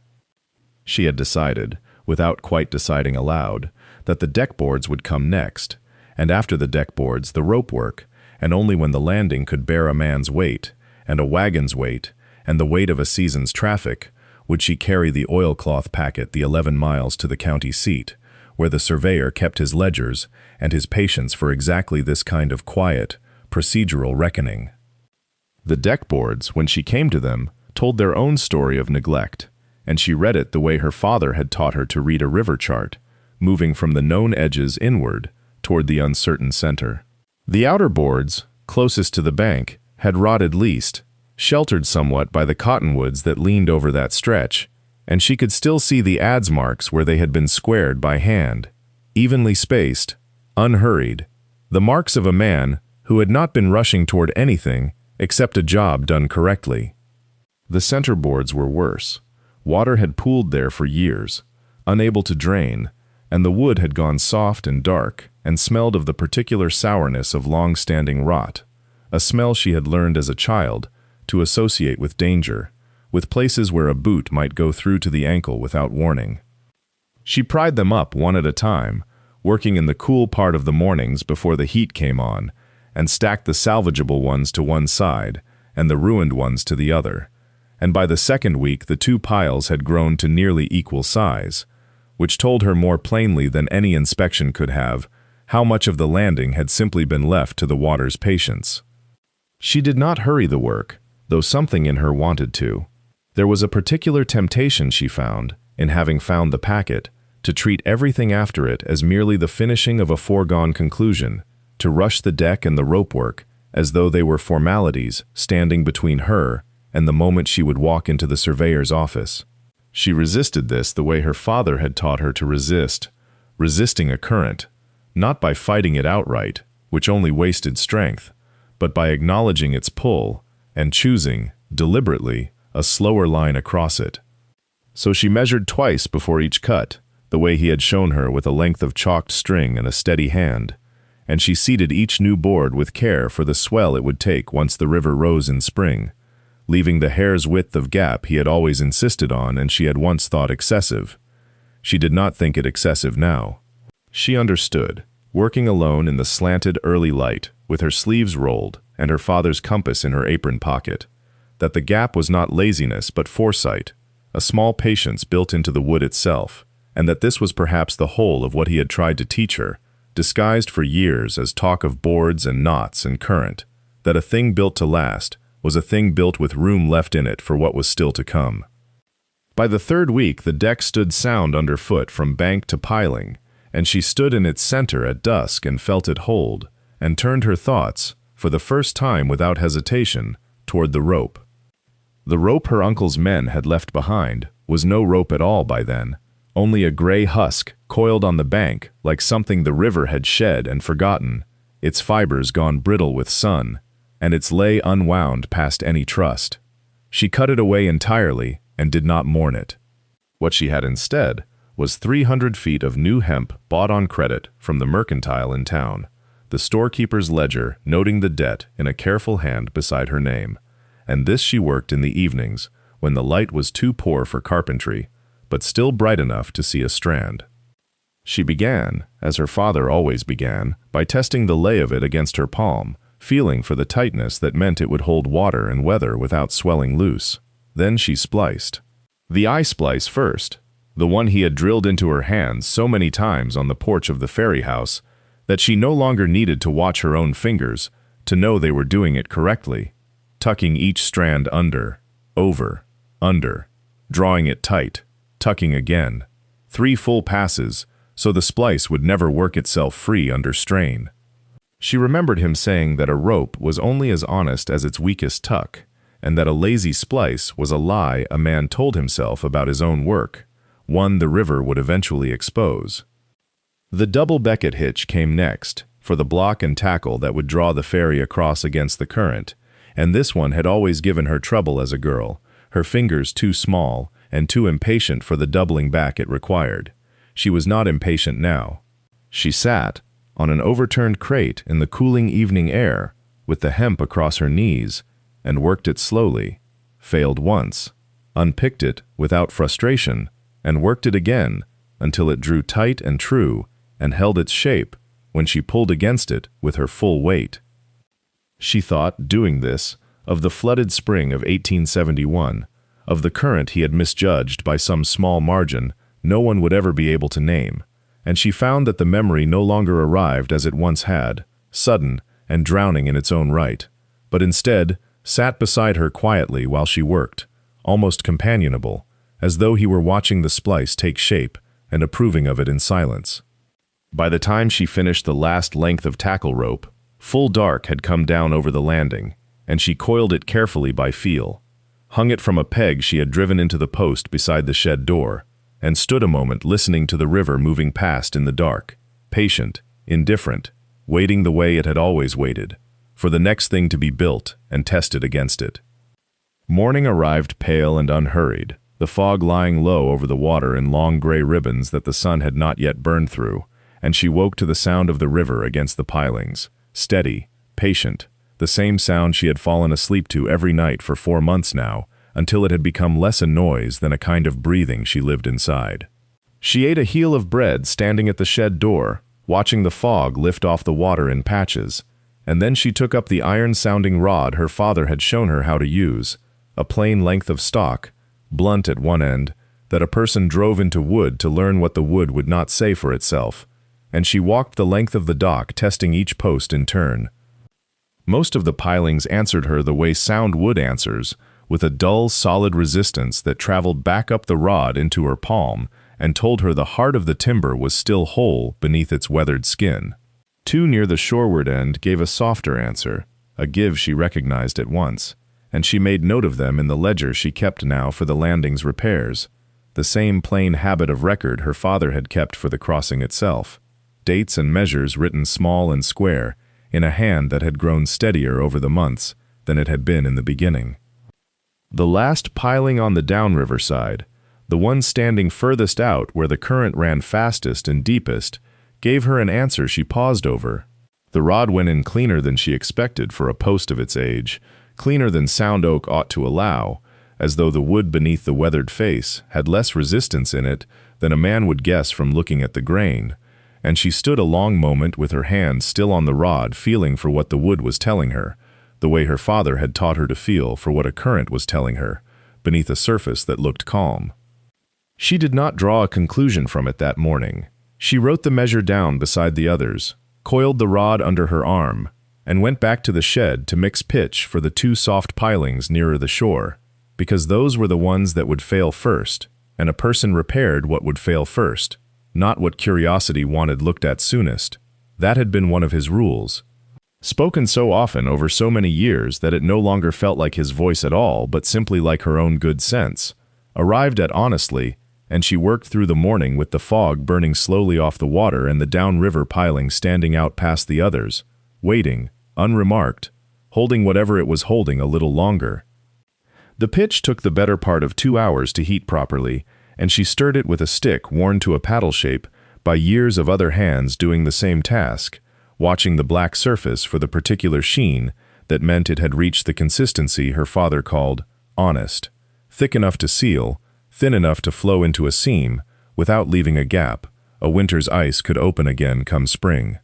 She had decided, without quite deciding aloud, that the deckboards would come next, and after the deckboards the rope work, and only when the landing could bear a man's weight, and a wagon's weight, and the weight of a season's traffic, would she carry the oilcloth packet the 11 miles to the county seat, where the surveyor kept his ledgers and his patience for exactly this kind of quiet, procedural reckoning. The deckboards, when she came to them, told their own story of neglect, and she read it the way her father had taught her to read a river chart, moving from the known edges inward toward the uncertain center. The outer boards, closest to the bank, had rotted least, sheltered somewhat by the cottonwoods that leaned over that stretch, and she could still see the adze marks where they had been squared by hand, evenly spaced, unhurried, the marks of a man who had not been rushing toward anything except a job done correctly. The center boards were worse. Water had pooled there for years, unable to drain, and the wood had gone soft and dark and smelled of the particular sourness of long-standing rot, a smell she had learned as a child to associate with danger, with places where a boot might go through to the ankle without warning. She pried them up one at a time, working in the cool part of the mornings before the heat came on, and stacked the salvageable ones to one side and the ruined ones to the other, and by the second week the two piles had grown to nearly equal size, which told her more plainly than any inspection could have how much of the landing had simply been left to the water's patience. She did not hurry the work, though something in her wanted to. There was a particular temptation she found, in having found the packet, to treat everything after it as merely the finishing of a foregone conclusion, to rush the deck and the rope work as though they were formalities standing between her and the moment she would walk into the surveyor's office. She resisted this the way her father had taught her to resist, resisting a current, not by fighting it outright, which only wasted strength, but by acknowledging its pull and choosing, deliberately, a slower line across it. So she measured twice before each cut, the way he had shown her with a length of chalked string and a steady hand, and she seated each new board with care for the swell it would take once the river rose in spring, leaving the hair's width of gap he had always insisted on and she had once thought excessive. She did not think it excessive now. She understood, working alone in the slanted early light, with her sleeves rolled and her father's compass in her apron pocket, that the gap was not laziness but foresight, a small patience built into the wood itself, and that this was perhaps the whole of what he had tried to teach her, disguised for years as talk of boards and knots and current, that a thing built to last was a thing built with room left in it for what was still to come. By the third week the deck stood sound underfoot from bank to piling, and she stood in its center at dusk and felt it hold, and turned her thoughts, for the first time without hesitation, toward the rope. The rope her uncle's men had left behind was no rope at all by then, only a gray husk coiled on the bank like something the river had shed and forgotten, its fibers gone brittle with sun, and its lay unwound past any trust. She cut it away entirely and did not mourn it. What she had instead was 300 feet of new hemp bought on credit from the mercantile in town, the storekeeper's ledger noting the debt in a careful hand beside her name, and this she worked in the evenings when the light was too poor for carpentry, but still bright enough to see a strand. She began, as her father always began, by testing the lay of it against her palm, feeling for the tightness that meant it would hold water and weather without swelling loose. Then she spliced. The eye splice first, the one he had drilled into her hands so many times on the porch of the Ferry house that she no longer needed to watch her own fingers to know they were doing it correctly, tucking each strand under, over, under, drawing it tight, tucking again. 3 full passes, so the splice would never work itself free under strain. She remembered him saying that a rope was only as honest as its weakest tuck, and that a lazy splice was a lie a man told himself about his own work, one the river would eventually expose. The double Beckett hitch came next, for the block and tackle that would draw the ferry across against the current, and this one had always given her trouble as a girl, her fingers too small and too impatient for the doubling back it required. She was not impatient now. She sat on an overturned crate in the cooling evening air, with the hemp across her knees, and worked it slowly, failed once, unpicked it without frustration, and worked it again until it drew tight and true and held its shape when she pulled against it with her full weight. She thought, doing this, of the flooded spring of 1871, of the current he had misjudged by some small margin no one would ever be able to name, and she found that the memory no longer arrived as it once had, sudden and drowning in its own right, but instead sat beside her quietly while she worked, almost companionable, as though he were watching the splice take shape and approving of it in silence. By the time she finished the last length of tackle rope, full dark had come down over the landing, and she coiled it carefully by feel, hung it from a peg she had driven into the post beside the shed door, and stood a moment listening to the river moving past in the dark, patient, indifferent, waiting the way it had always waited, for the next thing to be built and tested against it. Morning arrived pale and unhurried, the fog lying low over the water in long gray ribbons that the sun had not yet burned through, and she woke to the sound of the river against the pilings, steady, patient, the same sound she had fallen asleep to every night for 4 months now, until it had become less a noise than a kind of breathing she lived inside. She ate a heel of bread standing at the shed door, watching the fog lift off the water in patches, and then she took up the iron-sounding rod her father had shown her how to use, a plain length of stock, blunt at one end, that a person drove into wood to learn what the wood would not say for itself, and she walked the length of the dock testing each post in turn. Most of the pilings answered her the way sound wood answers, with a dull, solid resistance that traveled back up the rod into her palm and told her the heart of the timber was still whole beneath its weathered skin. 2 near the shoreward end gave a softer answer, a give she recognized at once, and she made note of them in the ledger she kept now for the landing's repairs, the same plain habit of record her father had kept for the crossing itself, dates and measures written small and square, in a hand that had grown steadier over the months than it had been in the beginning. The last piling on the downriver side, the one standing furthest out where the current ran fastest and deepest, gave her an answer she paused over. The rod went in cleaner than she expected for a post of its age, cleaner than sound oak ought to allow, as though the wood beneath the weathered face had less resistance in it than a man would guess from looking at the grain, and she stood a long moment with her hand still on the rod feeling for what the wood was telling her, the way her father had taught her to feel for what a current was telling her, beneath a surface that looked calm. She did not draw a conclusion from it that morning. She wrote the measure down beside the others, coiled the rod under her arm, and went back to the shed to mix pitch for the 2 soft pilings nearer the shore, because those were the ones that would fail first, and a person repaired what would fail first, not what curiosity wanted looked at soonest. That had been one of his rules. spoken so often over so many years that it no longer felt like his voice at all, but simply like her own good sense, arrived at honestly, and she worked through the morning with the fog burning slowly off the water and the downriver piling standing out past the others, waiting, unremarked, holding whatever it was holding a little longer. The pitch took the better part of 2 hours to heat properly, and she stirred it with a stick worn to a paddle shape by years of other hands doing the same task, watching the black surface for the particular sheen that meant it had reached the consistency her father called honest, thick enough to seal, thin enough to flow into a seam, without leaving a gap. A winter's ice could open again come spring.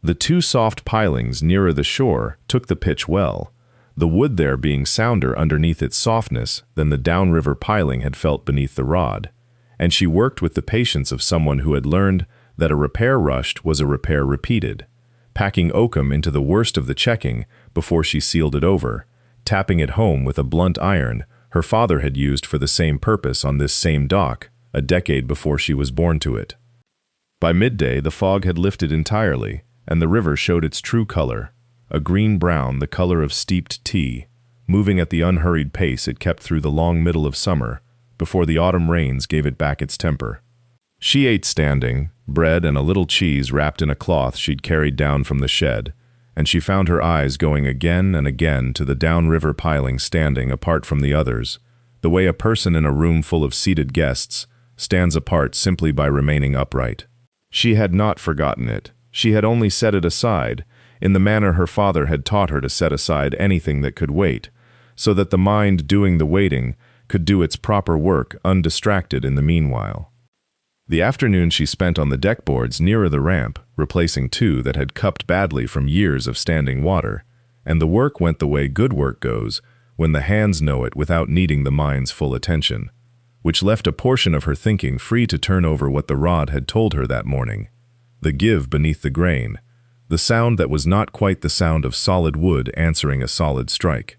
The 2 soft pilings nearer the shore took the pitch well, the wood there being sounder underneath its softness than the downriver piling had felt beneath the rod, and she worked with the patience of someone who had learned that a repair rushed was a repair repeated, packing oakum into the worst of the checking before she sealed it over, tapping it home with a blunt iron her father had used for the same purpose on this same dock a decade before she was born to it. By midday the fog had lifted entirely, and the river showed its true color, a green-brown, the color of steeped tea, moving at the unhurried pace it kept through the long middle of summer, before the autumn rains gave it back its temper. She ate standing, bread and a little cheese wrapped in a cloth she'd carried down from the shed, and she found her eyes going again and again to the downriver piling standing apart from the others, the way a person in a room full of seated guests stands apart simply by remaining upright. She had not forgotten it. She had only set it aside, in the manner her father had taught her to set aside anything that could wait, so that the mind doing the waiting could do its proper work undistracted in the meanwhile. The afternoon she spent on the deckboards nearer the ramp, replacing 2 that had cupped badly from years of standing water, and the work went the way good work goes when the hands know it without needing the mind's full attention, which left a portion of her thinking free to turn over what the rod had told her that morning, the give beneath the grain, the sound that was not quite the sound of solid wood answering a solid strike.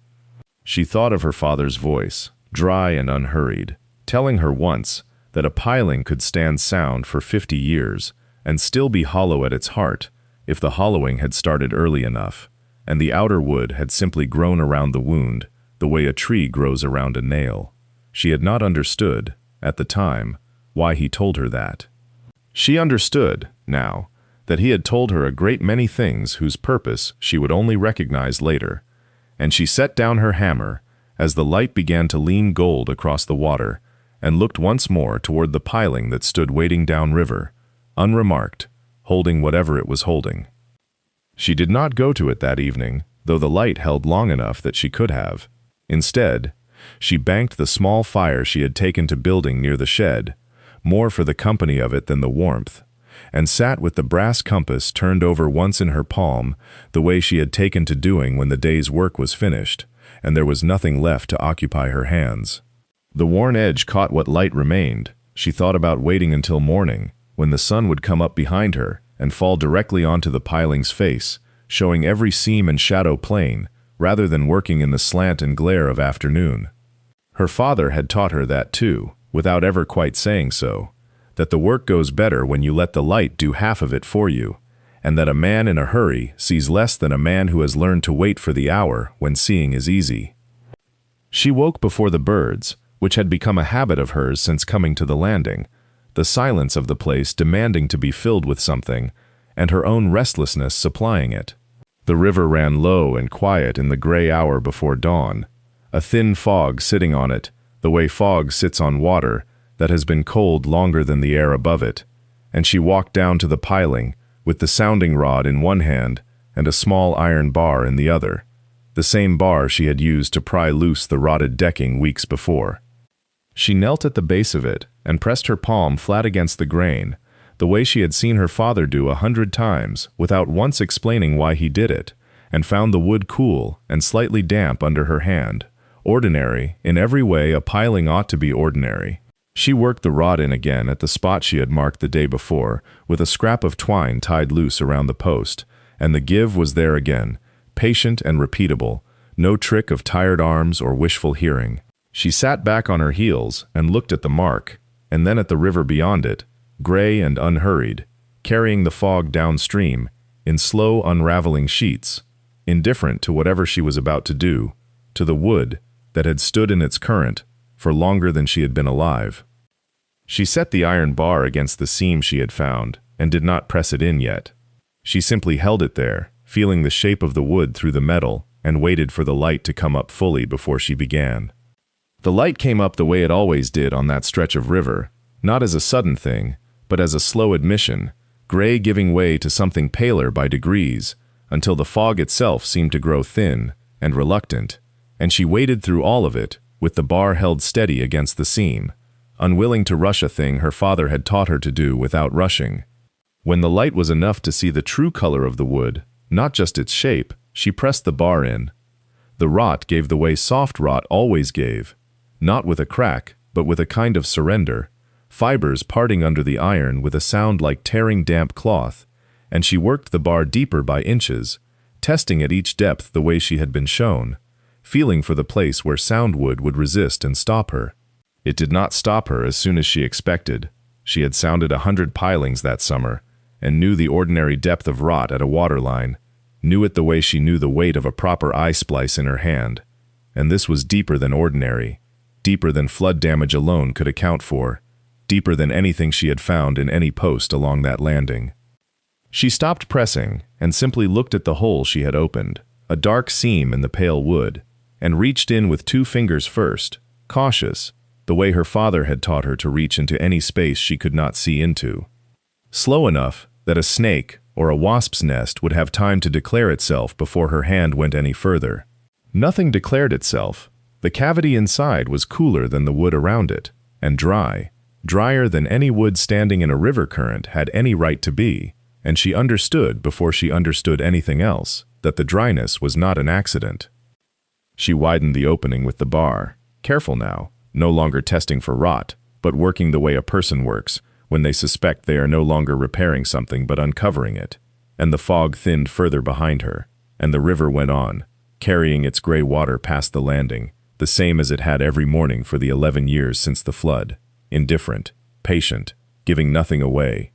She thought of her father's voice, dry and unhurried, telling her once that a piling could stand sound for 50 years and still be hollow at its heart if the hollowing had started early enough, and the outer wood had simply grown around the wound the way a tree grows around a nail. She had not understood, at the time, why he told her that. She understood, now, that he had told her a great many things whose purpose she would only recognize later, and she set down her hammer as the light began to lean gold across the water and looked once more toward the piling that stood waiting downriver, unremarked, holding whatever it was holding. She did not go to it that evening, though the light held long enough that she could have. Instead, she banked the small fire she had taken to building near the shed, more for the company of it than the warmth, and sat with the brass compass turned over once in her palm, the way she had taken to doing when the day's work was finished, and there was nothing left to occupy her hands. The worn edge caught what light remained. She thought about waiting until morning, when the sun would come up behind her and fall directly onto the piling's face, showing every seam and shadow plain, rather than working in the slant and glare of afternoon. Her father had taught her that too, without ever quite saying so, that the work goes better when you let the light do half of it for you, and that a man in a hurry sees less than a man who has learned to wait for the hour when seeing is easy. She woke before the birds, which had become a habit of hers since coming to the landing, the silence of the place demanding to be filled with something, and her own restlessness supplying it. The river ran low and quiet in the gray hour before dawn, a thin fog sitting on it, the way fog sits on water that has been cold longer than the air above it, and she walked down to the piling, with the sounding rod in one hand and a small iron bar in the other, the same bar she had used to pry loose the rotted decking weeks before. She knelt at the base of it and pressed her palm flat against the grain, the way she had seen her father do 100 times without once explaining why he did it, and found the wood cool and slightly damp under her hand. Ordinary, in every way a piling ought to be ordinary. She worked the rod in again at the spot she had marked the day before, with a scrap of twine tied loose around the post, and the give was there again, patient and repeatable, no trick of tired arms or wishful hearing. She sat back on her heels and looked at the mark, and then at the river beyond it, gray and unhurried, carrying the fog downstream, in slow unraveling sheets, indifferent to whatever she was about to do, to the wood that had stood in its current for longer than she had been alive. She set the iron bar against the seam she had found, and did not press it in yet. She simply held it there, feeling the shape of the wood through the metal, and waited for the light to come up fully before she began. The light came up the way it always did on that stretch of river, not as a sudden thing, but as a slow admission, gray giving way to something paler by degrees, until the fog itself seemed to grow thin and reluctant, and she waded through all of it, with the bar held steady against the seam, unwilling to rush a thing her father had taught her to do without rushing. When the light was enough to see the true color of the wood, not just its shape, she pressed the bar in. The wrought gave the way soft wrought always gave, not with a crack, but with a kind of surrender, fibers parting under the iron with a sound like tearing damp cloth, and she worked the bar deeper by inches, testing at each depth the way she had been shown, feeling for the place where sound would resist and stop her. It did not stop her as soon as she expected. She had sounded 100 pilings that summer, and knew the ordinary depth of wrought at a waterline, knew it the way she knew the weight of a proper eye splice in her hand, and this was deeper than ordinary, deeper than flood damage alone could account for, deeper than anything she had found in any post along that landing. She stopped pressing and simply looked at the hole she had opened, a dark seam in the pale wood, and reached in with 2 fingers first, cautious, the way her father had taught her to reach into any space she could not see into. Slow enough that a snake or a wasp's nest would have time to declare itself before her hand went any further. Nothing declared itself. The cavity inside was cooler than the wood around it, and dry, drier than any wood standing in a river current had any right to be, and she understood before she understood anything else that the dryness was not an accident. She widened the opening with the bar, careful now, no longer testing for rot, but working the way a person works, when they suspect they are no longer repairing something but uncovering it, and the fog thinned further behind her, and the river went on, carrying its gray water past the landing, the same as it had every morning for the 11 years since the flood, indifferent, patient, giving nothing away,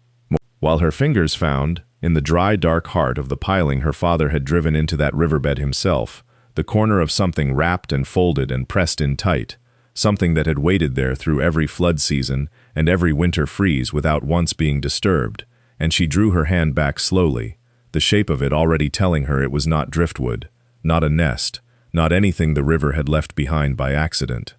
while her fingers found, in the dry, dark heart of the piling her father had driven into that riverbed himself, the corner of something wrapped and folded and pressed in tight, something that had waited there through every flood season and every winter freeze without once being disturbed, and she drew her hand back slowly, the shape of it already telling her it was not driftwood, not a nest, not anything the river had left behind by accident.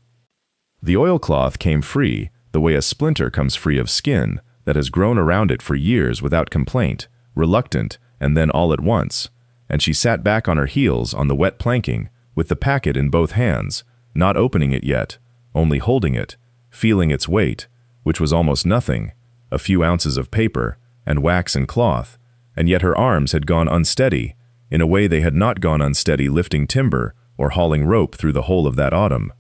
The oilcloth came free, the way a splinter comes free of skin that has grown around it for years without complaint, reluctant, and then all at once, and she sat back on her heels on the wet planking, with the packet in both hands, not opening it yet, only holding it, feeling its weight, which was almost nothing, a few ounces of paper, and wax and cloth, and yet her arms had gone unsteady, in a way they had not gone unsteady lifting timber or hauling rope through the whole of that autumn.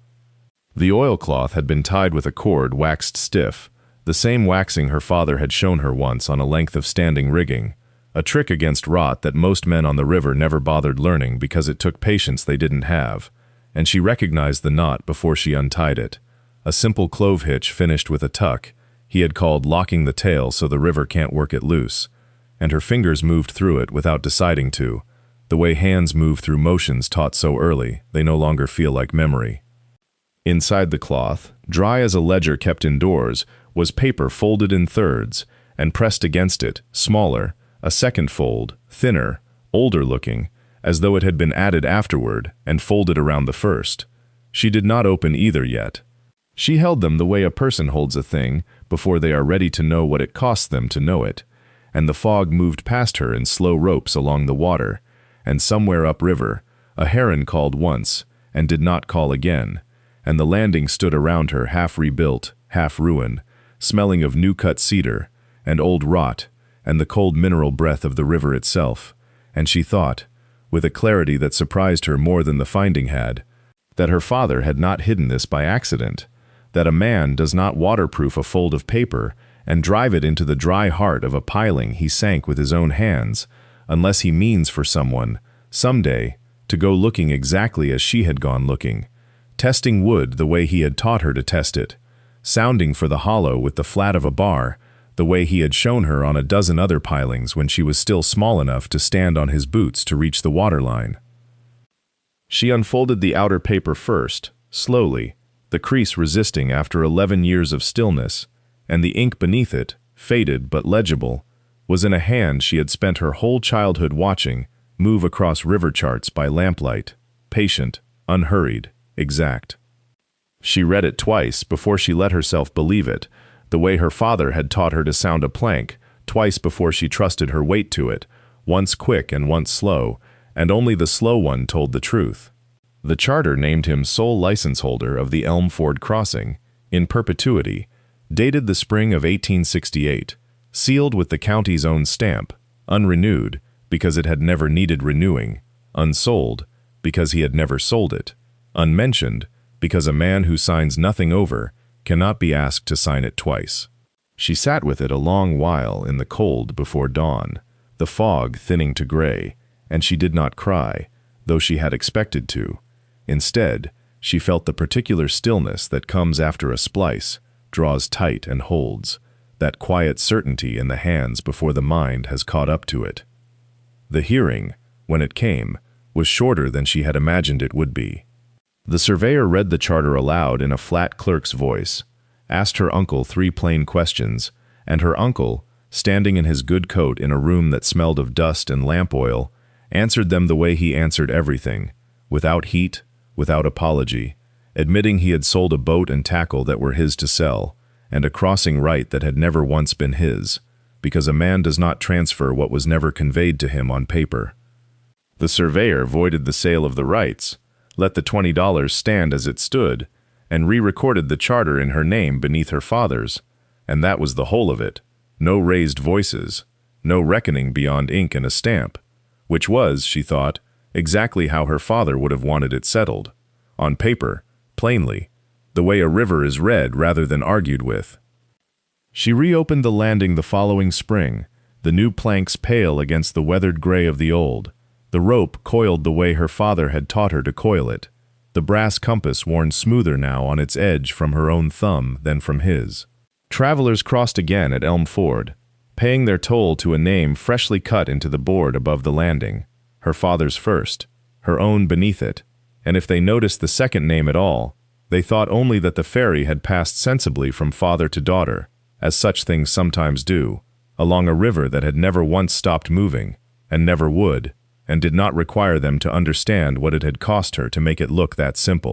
The oilcloth had been tied with a cord waxed stiff, the same waxing her father had shown her once on a length of standing rigging, a trick against rot that most men on the river never bothered learning because it took patience they didn't have, and she recognized the knot before she untied it, a simple clove hitch finished with a tuck he had called locking the tail so the river can't work it loose, and her fingers moved through it without deciding to, the way hands move through motions taught so early they no longer feel like memory. Inside the cloth, dry as a ledger kept indoors, was paper folded in thirds, and pressed against it, smaller, a second fold, thinner, older-looking, as though it had been added afterward and folded around the first. She did not open either yet. She held them the way a person holds a thing before they are ready to know what it costs them to know it, and the fog moved past her in slow ropes along the water, and somewhere upriver, a heron called once, and did not call again, and the landing stood around her half rebuilt, half ruined, smelling of new-cut cedar, and old rot, and the cold mineral breath of the river itself, and she thought, with a clarity that surprised her more than the finding had, that her father had not hidden this by accident, that a man does not waterproof a fold of paper and drive it into the dry heart of a piling he sank with his own hands, unless he means for someone, someday, to go looking exactly as she had gone looking, testing wood the way he had taught her to test it, sounding for the hollow with the flat of a bar, the way he had shown her on a dozen other pilings when she was still small enough to stand on his boots to reach the waterline. She unfolded the outer paper first, slowly, the crease resisting after 11 years of stillness, and the ink beneath it, faded but legible, was in a hand she had spent her whole childhood watching move across river charts by lamplight, patient, unhurried, exact. She read it twice before she let herself believe it, the way her father had taught her to sound a plank, twice before she trusted her weight to it, once quick and once slow, and only the slow one told the truth. The charter named him sole license holder of the Elmford Crossing, in perpetuity, dated the spring of 1868, sealed with the county's own stamp, unrenewed because it had never needed renewing, unsold because he had never sold it, unmentioned because a man who signs nothing over cannot be asked to sign it twice. She sat with it a long while in the cold before dawn, the fog thinning to gray, and she did not cry, though she had expected to. Instead, she felt the particular stillness that comes after a splice, draws tight and holds, that quiet certainty in the hands before the mind has caught up to it. The hearing, when it came, was shorter than she had imagined it would be. The surveyor read the charter aloud in a flat clerk's voice, asked her uncle 3 plain questions, and her uncle, standing in his good coat in a room that smelled of dust and lamp oil, answered them the way he answered everything, without heat, without apology, admitting he had sold a boat and tackle that were his to sell, and a crossing right that had never once been his, because a man does not transfer what was never conveyed to him on paper. The surveyor voided the sale of the rights, let the $20 stand as it stood, and re-recorded the charter in her name beneath her father's, and that was the whole of it. No raised voices, no reckoning beyond ink and a stamp, which was, she thought, exactly how her father would have wanted it settled, on paper, plainly, the way a river is read rather than argued with. She reopened the landing the following spring, the new planks pale against the weathered gray of the old, the rope coiled the way her father had taught her to coil it, the brass compass worn smoother now on its edge from her own thumb than from his. Travelers crossed again at Elmford, paying their toll to a name freshly cut into the board above the landing, her father's first, her own beneath it, and if they noticed the second name at all, they thought only that the ferry had passed sensibly from father to daughter, as such things sometimes do, along a river that had never once stopped moving, and never would, and did not require them to understand what it had cost her to make it look that simple.